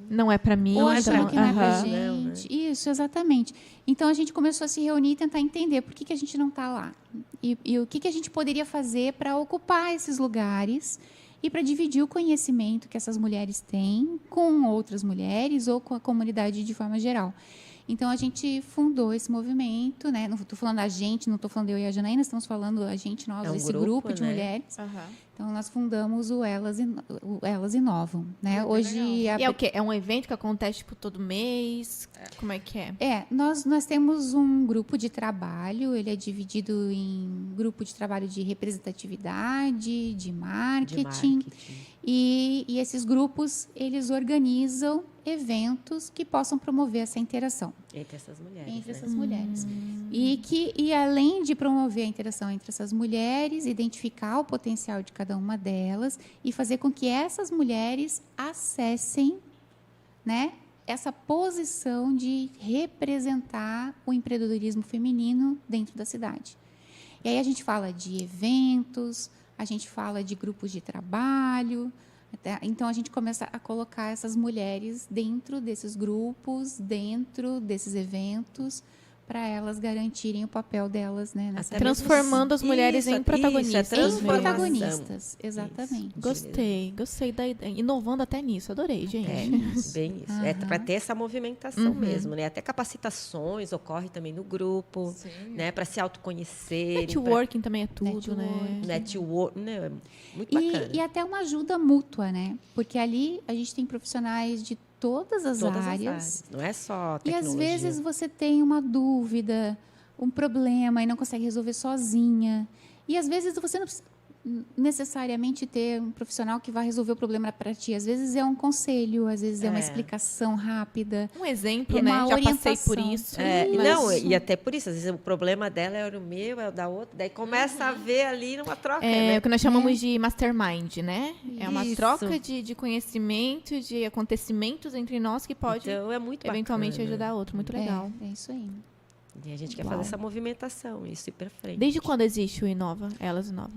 Não é para mim. Ou então, achando que não é pra aham. gente. Isso, exatamente. Então, a gente começou a se reunir e tentar entender por que a gente não está lá. E o que a gente poderia fazer para ocupar esses lugares e para dividir o conhecimento que essas mulheres têm com outras mulheres ou com a comunidade de forma geral. Então, a gente fundou esse movimento, né? Não estou falando a gente, não estou falando eu e a Janaína, estamos falando a gente, nós, É um esse grupo, grupo de né? mulheres. Aham. Então, nós fundamos o Elas Inovam, né? Muito Hoje, legal. E é o quê? É um evento que acontece, tipo, todo mês? Como é que é? Nós temos um grupo de trabalho, ele é dividido em grupo de trabalho de representatividade, de marketing. E esses grupos, eles organizam eventos que possam promover essa interação Entre essas mulheres, entre né? essas mulheres. E além de promover a interação entre essas mulheres, identificar o potencial de cada uma delas e fazer com que essas mulheres acessem, né, essa posição de representar o empreendedorismo feminino dentro da cidade. E aí a gente fala de eventos, a gente fala de grupos de trabalho. Então, a gente começa a colocar essas mulheres dentro desses grupos, dentro desses eventos, para elas garantirem o papel delas, né, nessa Transformando as mulheres em protagonistas. transformação. em protagonistas, exatamente. Gostei da ideia. Inovando até nisso, adorei, gente. Bem isso. É para ter essa movimentação mesmo, né? Até capacitações ocorre também no grupo, Sim. né? Para se autoconhecer. Networking também é tudo, né? Network, né? É muito bacana. E até uma ajuda mútua, né? Porque ali a gente tem profissionais de todas as áreas. Não é só E tecnologia. às vezes você tem uma dúvida, um problema e não consegue resolver sozinha. E às vezes você não precisa, necessariamente ter um profissional que vai resolver o problema para ti. Às vezes é um conselho, às vezes é uma explicação rápida. Um exemplo, E né? uma Já passei por orientação. isso. Não, e até por isso, às vezes o problema dela era o meu, é o da outra, daí começa a ver ali numa troca, É né? o que nós chamamos de mastermind, né? É uma Isso. troca de conhecimento, de acontecimentos entre nós que pode Então é muito eventualmente bacana. ajudar outro. Muito legal. É isso aí. E a gente quer Uau. fazer essa movimentação, isso ir para frente. Desde quando existe o Inova? Elas Inova?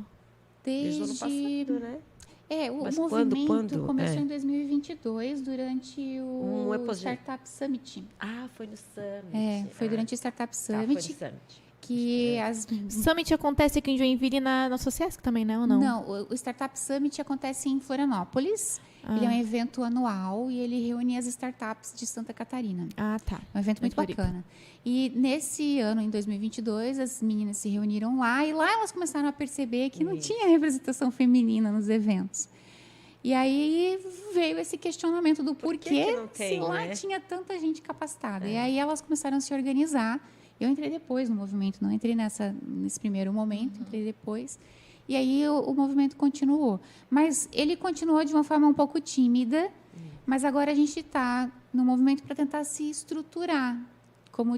Desde o ano passado, né? O Mas movimento quando? começou em 2022, durante o Apogeu. Startup Summit. Ah, foi no Summit. Foi durante o Startup Tá, foi no Summit Summit. que as... Summit acontece aqui em Joinville na Sociesc também, né? Ou não? Não, o Startup Summit acontece em Florianópolis. Ele é um evento anual e ele reúne as startups de Santa Catarina. Ah, tá. É um evento muito Floripa. bacana. E nesse ano, em 2022, as meninas se reuniram lá e lá elas começaram a perceber que não tinha representação feminina nos eventos. E aí veio esse questionamento do Por que porquê que não tem, se lá né? tinha tanta gente capacitada. E aí elas começaram a se organizar. Eu entrei depois no movimento, não entrei nesse primeiro momento, entrei depois. E aí o movimento continuou. Mas ele continuou de uma forma um pouco tímida, mas agora a gente está no movimento para tentar se estruturar,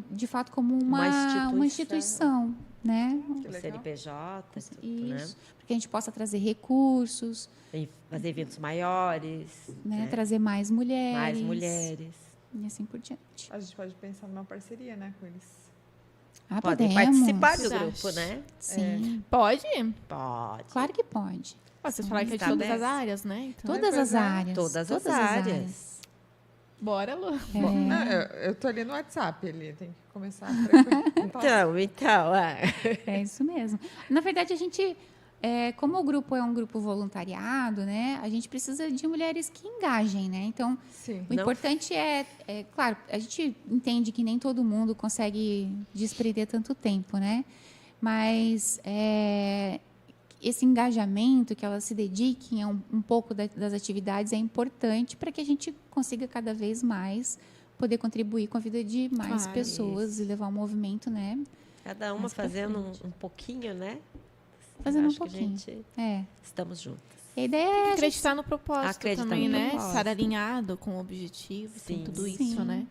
de fato, como uma instituição, né? Que legal. CNPJ, tudo, né? Isso, para que a gente possa trazer recursos, E fazer eventos maiores, né? Trazer mais mulheres. mais mulheres. E assim por diante. A gente pode pensar numa parceria, né, com eles. Podem Podemos. participar do Vocês grupo, acham? né? Sim, Pode? Pode. claro que pode. Vocês falaram que é de Tá todas bem. as áreas, né? Então, Todas as pois é. áreas. Todas as áreas. Bora, Lu. Bom, não, eu tô ali no WhatsApp, ele tem que começar a frequentar. Então, É isso mesmo. Na verdade, a gente, como o grupo é um grupo voluntariado, né, a gente precisa de mulheres que engajem, né? Então, Sim. o importante claro, a gente entende que nem todo mundo consegue desprender tanto tempo, né? Mas esse engajamento, que elas se dediquem a um pouco das atividades é importante para que a gente consiga cada vez mais poder contribuir com a vida de mais Claro, pessoas e levar o movimento, né? cada uma Mais pra fazendo frente. um pouquinho, né? Fazendo Acho um pouquinho. que a gente É. estamos juntas. E a ideia é a gente Acreditar no propósito Acreditar também, no né? propósito. Estar alinhado com o objetivo, com Sim. tudo Sim. isso, né?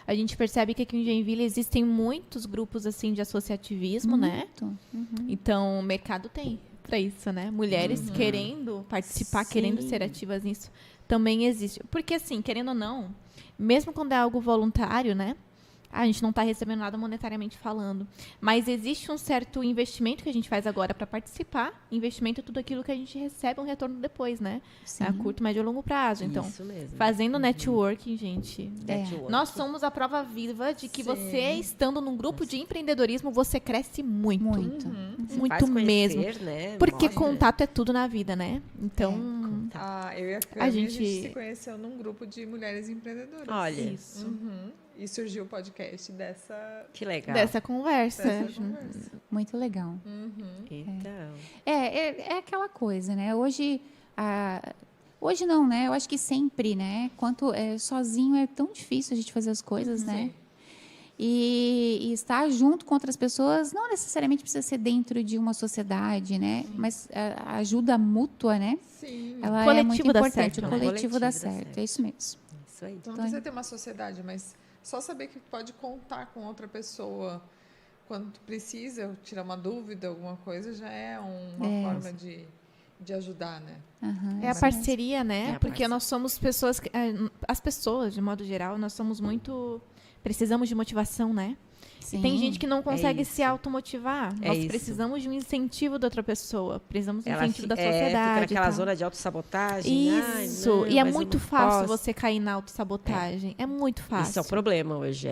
A gente percebe que aqui em Joinville existem muitos grupos assim de associativismo, né? muito. Uhum. Então, o mercado tem para isso, né? Mulheres querendo participar, querendo Sim. ser ativas nisso, também existe. Porque, assim, querendo ou não, mesmo quando é algo voluntário, né? A gente não está recebendo nada monetariamente falando. Mas existe um certo investimento que a gente faz agora para participar. Investimento é tudo aquilo que a gente recebe um retorno depois, né? Sim. A curto, médio e longo prazo. Então, Isso mesmo. fazendo networking, gente. Network. Nós somos a prova viva de que Sim. você, estando num grupo de empreendedorismo, você cresce muito. Muito. Você Muito faz mesmo. conhecer, né? Porque Mostra. contato é tudo na vida, né? Então, Eu e a Cami, A a gente- gente se conheceu num grupo de mulheres empreendedoras. Olha, isso. Uhum. E surgiu o podcast dessa que legal. Dessa conversa. conversa. Muito legal. Então, É aquela coisa, né? Hoje não, né? Eu acho que sempre, né? Sozinho é tão difícil a gente fazer as coisas, né? E estar junto com outras pessoas não necessariamente precisa ser dentro de uma sociedade, né? Mas a ajuda mútua, né? Sim. Ela é Coletivo muito dá importante. certo, O né? coletivo dá Coletivo dá certo. certo. É isso mesmo. isso aí. Então não precisa ter uma sociedade, mas só saber que pode contar com outra pessoa quando tu precisa tirar uma dúvida, alguma coisa, já é uma forma de ajudar, né? Aham, É a isso parceria, né? É a Porque parceria. nós somos pessoas. As pessoas, de modo geral, nós somos muito. Precisamos de motivação, né? Sim. Tem gente que não consegue isso. se automotivar. É Nós isso. precisamos de um incentivo da outra pessoa. Precisamos de um Ela incentivo da fica sociedade. naquela e tal. zona de autossabotagem. Ai, Isso. não, E é mas eu muito não fácil posso. você cair na autossabotagem. É muito fácil. Isso é o problema hoje.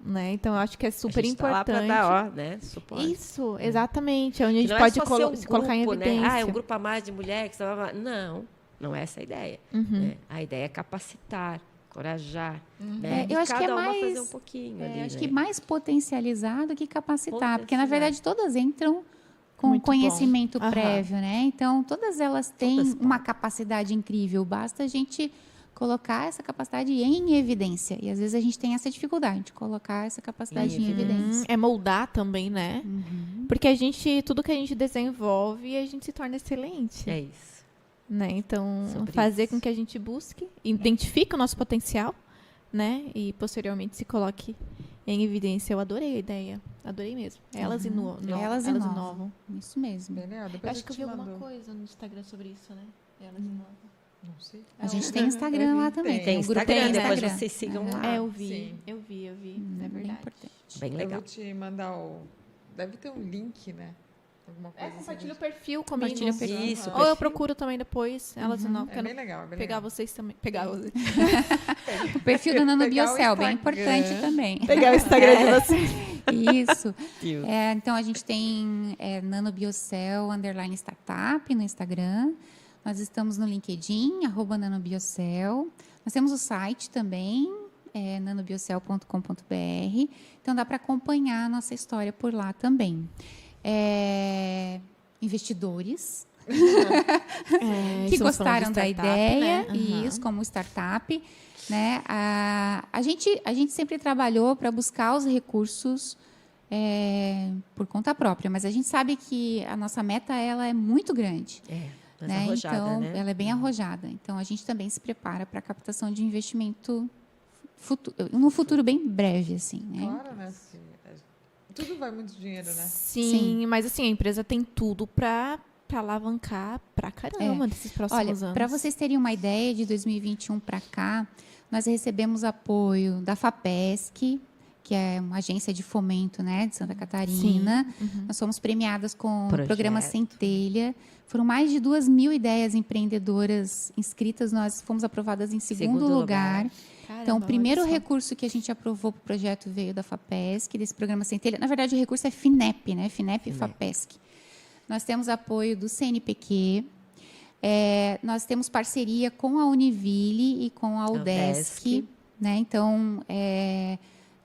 Né? Então, eu acho que é super a gente tá lá pra importante. dar, né? Suporte. Isso, exatamente. É onde a Que gente não pode é só ser um se colocar em grupo, evidência. né? Ah, é um grupo a mais de mulheres. Não, não é essa a ideia. né? A ideia é capacitar, encorajar. Né? Eu E acho que é cada uma mais- fazer um pouquinho ali, acho né? que mais potencializar do que capacitar, porque na Potencializar. verdade todas entram com Muito bom. conhecimento Aham. prévio, né? Então todas elas têm Todas uma podem. capacidade incrível, basta a gente colocar essa capacidade em evidência. E às vezes a gente tem essa dificuldade de colocar essa capacidade em evidência. É moldar também, né? Porque tudo que a gente desenvolve, a gente se torna excelente. É isso. Né? Então, Sobre fazer isso. com que a gente busque, identifique o nosso potencial, né? E posteriormente se coloque em evidência. Eu adorei a ideia. Adorei mesmo. Elas Elas inovam. inovam. Isso mesmo. Daniel, Eu depois acho que eu vi te alguma mando. coisa no Instagram sobre isso, né? Elas inovam. Não sei. A gente tem Instagram lá também. Tem um grupo Instagram, no depois Instagram. vocês sigam lá. É, eu vi. Sim. Eu vi. É Bem verdade. importante. Bem Eu legal. vou te mandar Deve ter um link, né? Alguma coisa Compartilha o assim. perfil comigo. Compartilha o perfil. Isso, Ou eu procuro também depois. Elas inovam. É Quero bem legal, é bem pegar legal. vocês também. Pegar vocês. O perfil da Nano Pegar o Biocel, bem Instagram. importante também. Pegar o Instagram de vocês. Isso. Viu? Então, a gente tem Nano Biocel _startup no Instagram. Nós estamos no LinkedIn, @nanobiocel. Nós temos o site também, nanobiocel.com.br. Então, dá para acompanhar a nossa história por lá também. Investidores que estamos falando de gostaram da startup, ideia, né? e isso como startup, né? A gente sempre trabalhou para buscar os recursos por conta própria, mas a gente sabe que a nossa meta ela é muito grande. Mas Né? arrojada, Então, né? ela é bem arrojada. Então, a gente também se prepara para a captação de investimento num futuro bem breve, assim, né? Claro, né? Assim, tudo vai muito dinheiro, né? Sim, mas assim, a empresa tem tudo para alavancar pra caramba nesses próximos Olha, anos. para vocês terem uma ideia, de 2021 para cá, nós recebemos apoio da FAPESC, que é uma agência de fomento, né, de Santa Catarina. Nós fomos premiadas com o programa Centelha. Foram mais de 2.000 ideias empreendedoras inscritas. Nós fomos aprovadas em segundo lugar. Caramba, Então, o primeiro olha só. recurso que a gente aprovou para o projeto veio da FAPESC, desse programa Centelha. Na verdade, o recurso é FINEP, né? FINEP e FAPESC. Nós temos apoio do CNPq. Nós temos parceria com a Univille e com a UDESC. Né? Então,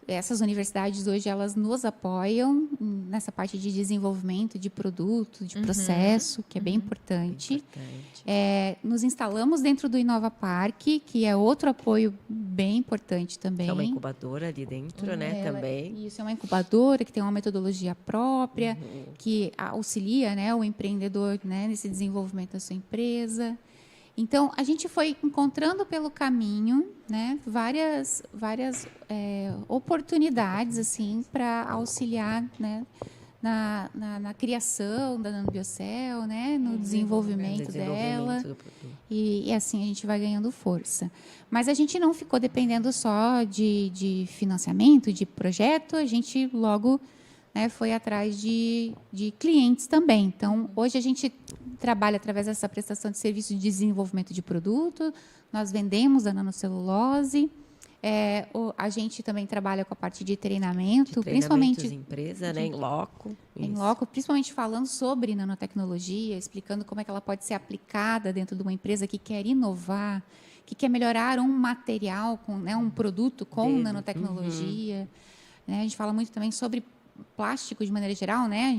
essas universidades hoje elas nos apoiam nessa parte de desenvolvimento de produto, de processo, que é bem importante. Nos instalamos dentro do Inova Parque, que é outro apoio bem importante também. É uma incubadora ali dentro, né? Também. Isso, é uma incubadora que tem uma metodologia própria, que auxilia, né, o empreendedor, né, nesse desenvolvimento da sua empresa. Então, a gente foi encontrando pelo caminho, né, várias oportunidades assim, para auxiliar, né, na criação da Nano Biocel, né, no desenvolvimento dela. E assim a gente vai ganhando força. Mas a gente não ficou dependendo só de financiamento, de projeto, a gente logo, né, foi atrás de clientes também. Então, hoje a gente trabalha através dessa prestação de serviço de desenvolvimento de produto, nós vendemos a nanocelulose, a gente também trabalha com a parte de treinamento, principalmente em empresa, né, em loco. em loco, principalmente falando sobre nanotecnologia, explicando como é que ela pode ser aplicada dentro de uma empresa que quer inovar, que quer melhorar um material, né, um produto com nanotecnologia. Né? A gente fala muito também sobre plástico de maneira geral, né?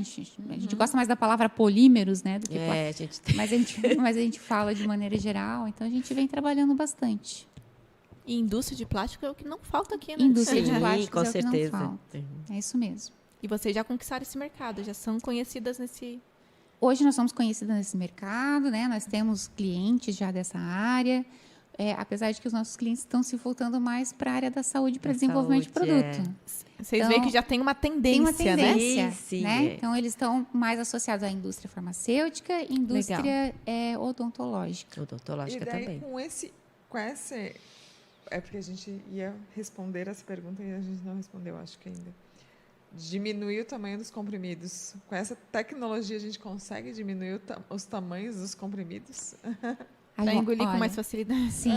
A gente gosta mais da palavra polímeros, né, do que plástico. Mas a gente fala de maneira geral, então a gente vem trabalhando bastante. E indústria de plástico é o que não falta aqui, né? Indústria de plástico com é o que não certeza. falta. É isso mesmo. E vocês já conquistaram esse mercado, já são conhecidas nesse... Hoje nós somos conhecidas nesse mercado, né? Nós temos clientes já dessa área, apesar de que os nossos clientes estão se voltando mais para a área da saúde, para desenvolvimento de produto. Vocês veem que já tem uma tendência, tem uma tendência, né? Sim, né? Então, eles estão mais associados à indústria farmacêutica e indústria odontológica. Odontológica E daí, também. com esse... É porque a gente ia responder essa pergunta e a gente não respondeu, acho que ainda. Diminuir o tamanho dos comprimidos. Com essa tecnologia, a gente consegue diminuir os tamanhos dos comprimidos? Para engolir com mais facilidade. Sim.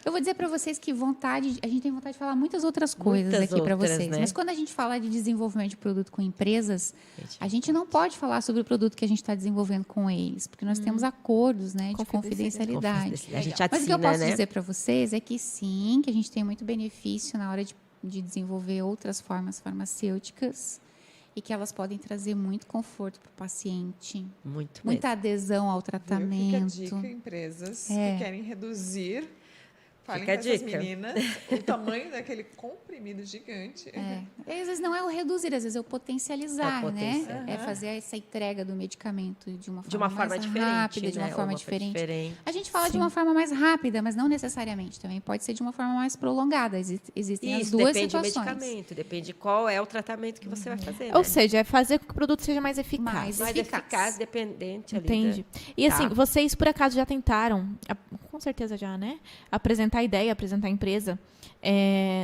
Eu vou dizer para vocês que a gente tem vontade de falar muitas outras coisas aqui para vocês. Né? Mas quando a gente fala de desenvolvimento de produto com empresas, a gente não pode falar sobre o produto que a gente está desenvolvendo com eles, porque nós temos acordos, né, de confidencialidade. A gente Mas o que eu posso né? dizer para vocês é que sim, que a gente tem muito benefício na hora de desenvolver outras formas farmacêuticas e que elas podem trazer muito conforto para o paciente, muita adesão ao tratamento. Fica a dica, empresas que querem reduzir Falem Fica com a essas dica. meninas o tamanho daquele comprimido gigante. E às vezes não é o reduzir, às vezes é o potencializar, É o né? potencializar. É fazer essa entrega do medicamento de uma De uma forma forma mais diferente, rápida, de uma né? forma Ou diferente. A gente fala de uma forma mais rápida, mas não necessariamente. Também pode ser de uma forma mais prolongada. Existem as Isso, duas depende do situações. medicamento, depende qual é o tratamento que você vai fazer. Ou né? seja, é fazer com que o produto seja mais eficaz. Mais Mais eficaz. eficaz, dependente ali. Entendi. E Tá. assim, vocês por acaso já tentaram, com certeza já, né? Apresentar a ideia, apresentar a empresa.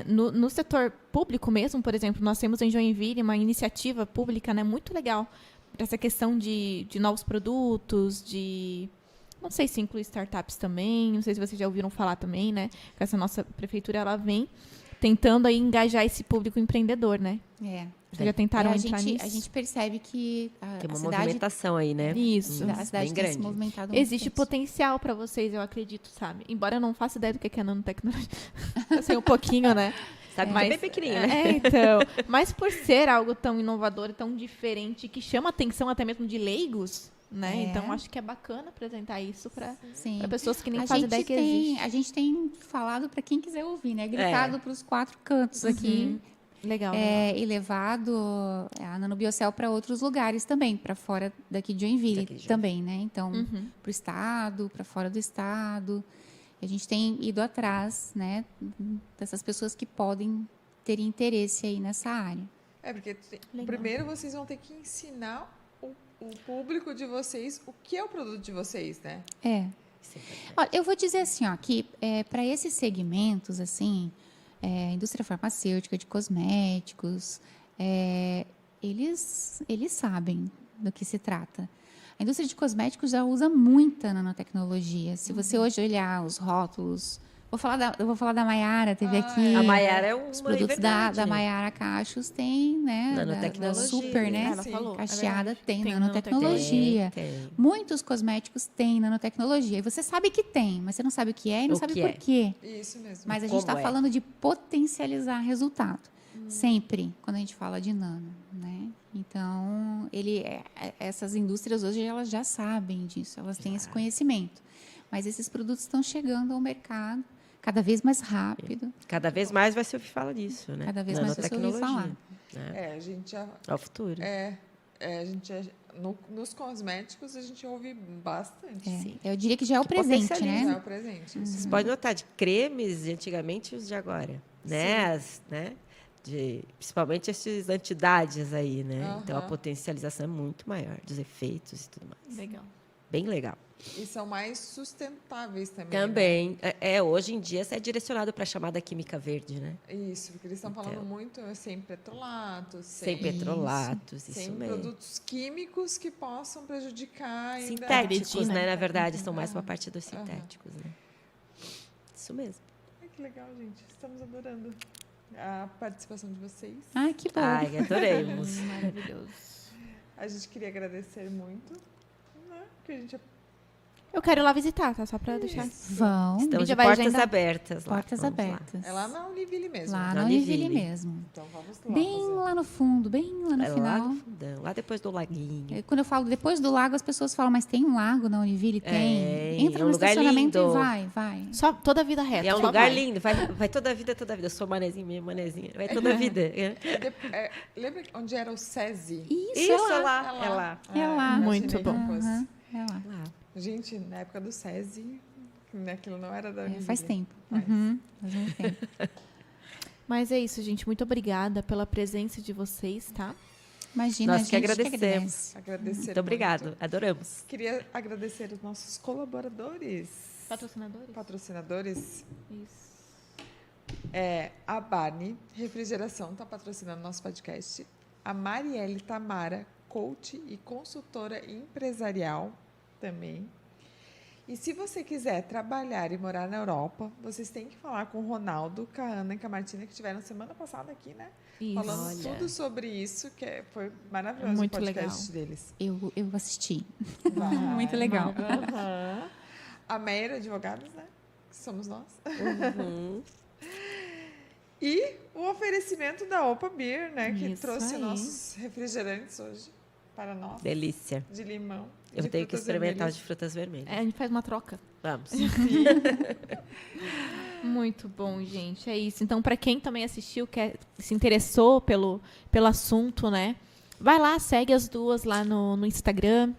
No setor público mesmo, por exemplo, nós temos em Joinville uma iniciativa pública, né, muito legal para essa questão de novos produtos, não sei se inclui startups também, não sei se vocês já ouviram falar também, né? Que essa nossa prefeitura ela vem tentando aí engajar esse público empreendedor, né? Vocês já tentaram entrar nisso? A gente percebe que Tem uma a cidade, movimentação aí, né? Isso. a cidade bem tem se grande. movimentado muito. Existe com isso. potencial para vocês, eu acredito, sabe? Embora eu não faça ideia do que é nanotecnologia. Eu sei um pouquinho, né? Sabe que é bem pequenininho, né? Então. Mas por ser algo tão inovador e tão diferente, que chama a atenção até mesmo de leigos, né? Então, acho que é bacana apresentar isso para Sim. pessoas que nem A fazem gente ideia que tem- existe. A gente tem falado para quem quiser ouvir, né? Gritado para os 4 cantos aqui. Legal. E levado a nanobiocel para outros lugares também, para fora daqui de Joinville, Daqui de Joinville. também, né? Então, para o estado, para fora do estado. A gente tem ido atrás, né, dessas pessoas que podem ter interesse aí nessa área. Porque Legal. primeiro vocês vão ter que ensinar o público de vocês o que é o produto de vocês, né? Olha, eu vou dizer assim, ó, que para esses segmentos, assim, indústria farmacêutica, de cosméticos, eles sabem do que se trata. A indústria de cosméticos já usa muita nanotecnologia. Se você hoje olhar os rótulos, eu vou falar da Maiara, teve aqui. A Maiara é uma Os produtos da verdade. Maiara Cachos tem, né? Da Nanotecnologia. Super, né? Ela falou. Cacheada é verdade. tem Tem nanotecnologia. Tem. Muitos cosméticos têm nanotecnologia. E você sabe que tem, mas você não sabe o que é e não O sabe que por é. quê. Isso mesmo. Mas a gente Como está é? falando de potencializar resultado. Sempre, quando a gente fala de nano, né? Então, essas indústrias hoje, elas já sabem disso. Elas têm esse conhecimento. Mas esses produtos estão chegando ao mercado cada vez mais rápido. Cada vez mais vai se ouvir falar disso, né? Cada vez mais vai se ouvir falar. Né? A gente já... É o futuro. a gente já, nos cosméticos a gente ouve bastante. Sim. Eu diria que já é o presente, potencializa. Já é né? o presente. isso Você mesmo. pode notar de cremes de antigamente e os de agora, né? Principalmente esses antidades aí, né? Então a Aham. potencialização é muito maior dos efeitos e tudo mais. Legal. Bem legal. E são mais sustentáveis também. Também, hoje em dia isso é direcionado para a chamada química verde, né? Né? Isso, porque eles estão falando Então. muito sem petrolatos, Sem petrolatos, isso sem mesmo. produtos químicos que possam prejudicar ainda. Sintéticos, Agredir, né? né? Na verdade, estão mais para a parte dos sintéticos, né? Isso mesmo. Ai, que legal, gente. Estamos adorando a participação de vocês. Ah, que bom. Ai, adoremos. Maravilhoso. A gente queria agradecer muito, né? Que a gente Eu quero ir lá visitar, tá? Só para deixar. Vão. Estamos mídia de vai portas agendar. abertas lá. Portas Vamos lá. abertas. é lá na Univille mesmo. Lá né? na Na Univille Univille. mesmo. Então vamos lá. Bem fazer. lá no fundo, bem lá no É lá final. no fundão, lá depois do laguinho. Quando eu falo depois do lago, as pessoas falam, mas tem um lago na Univille? Tem. Entra é um no lugar estacionamento lindo. e vai. Só toda a vida reta. E é um só lugar vai. lindo, vai toda a vida, toda a vida. Eu sou manezinha, minha manezinha. Vai toda a vida. Lembra onde era o SESI? Isso, é lá. É lá. É lá. Muito bom. Aham, é lá. Lá. Gente, na época do SESI, aquilo não era da Univille. Faz tempo. Faz. Faz muito tempo. Mas é isso, gente. Muito obrigada pela presença de vocês, tá? Imagina, Nós a que gente agradecemos. Agradecer Muito obrigado. muito. Adoramos. Queria agradecer os nossos colaboradores, Patrocinadores? patrocinadores. Isso. A Barney Refrigeração está patrocinando nosso podcast. A Marielle Tamara, coach e consultora empresarial também. E se você quiser trabalhar e morar na Europa, vocês têm que falar com o Ronaldo, com a Ana e com a Martina, que estiveram semana passada aqui, né? Isso. Falando Olha. tudo sobre isso, que foi maravilhoso Muito o podcast legal. deles. Eu assisti. Vai. Muito legal. Aham. A Meira Advogados, né? Que somos nós. Uhum. E o oferecimento da Opa Beer, né? Que Isso trouxe aí. nossos refrigerantes hoje para nós. Delícia. De limão. Eu de tenho que frutas experimentar o vermelhas. de frutas vermelhas. É, a gente faz uma troca. Vamos. Muito bom, gente. É isso. Então, para quem também assistiu, se interessou pelo assunto, né? Vai lá, segue as duas lá no Instagram.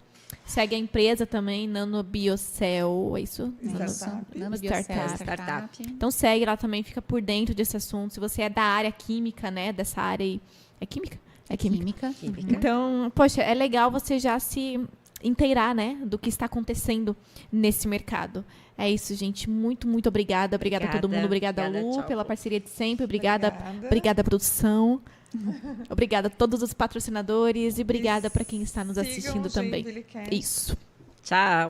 Segue a empresa também, Nanobiocell, é isso? Startup. Startup. Então segue lá também, fica por dentro desse assunto. Se você é da área química, né? Dessa área aí. É química? É química. Química. Então, poxa, é legal você já se inteirar, né? Do que está acontecendo nesse mercado. É isso, gente. Muito, muito obrigada. Obrigada a todo mundo. Obrigada, Lu, tchau. pela parceria de sempre. Obrigada, produção. Obrigada a todos os patrocinadores e obrigada para quem está nos Sigam assistindo o também. Joinvilecast. Isso. Tchau.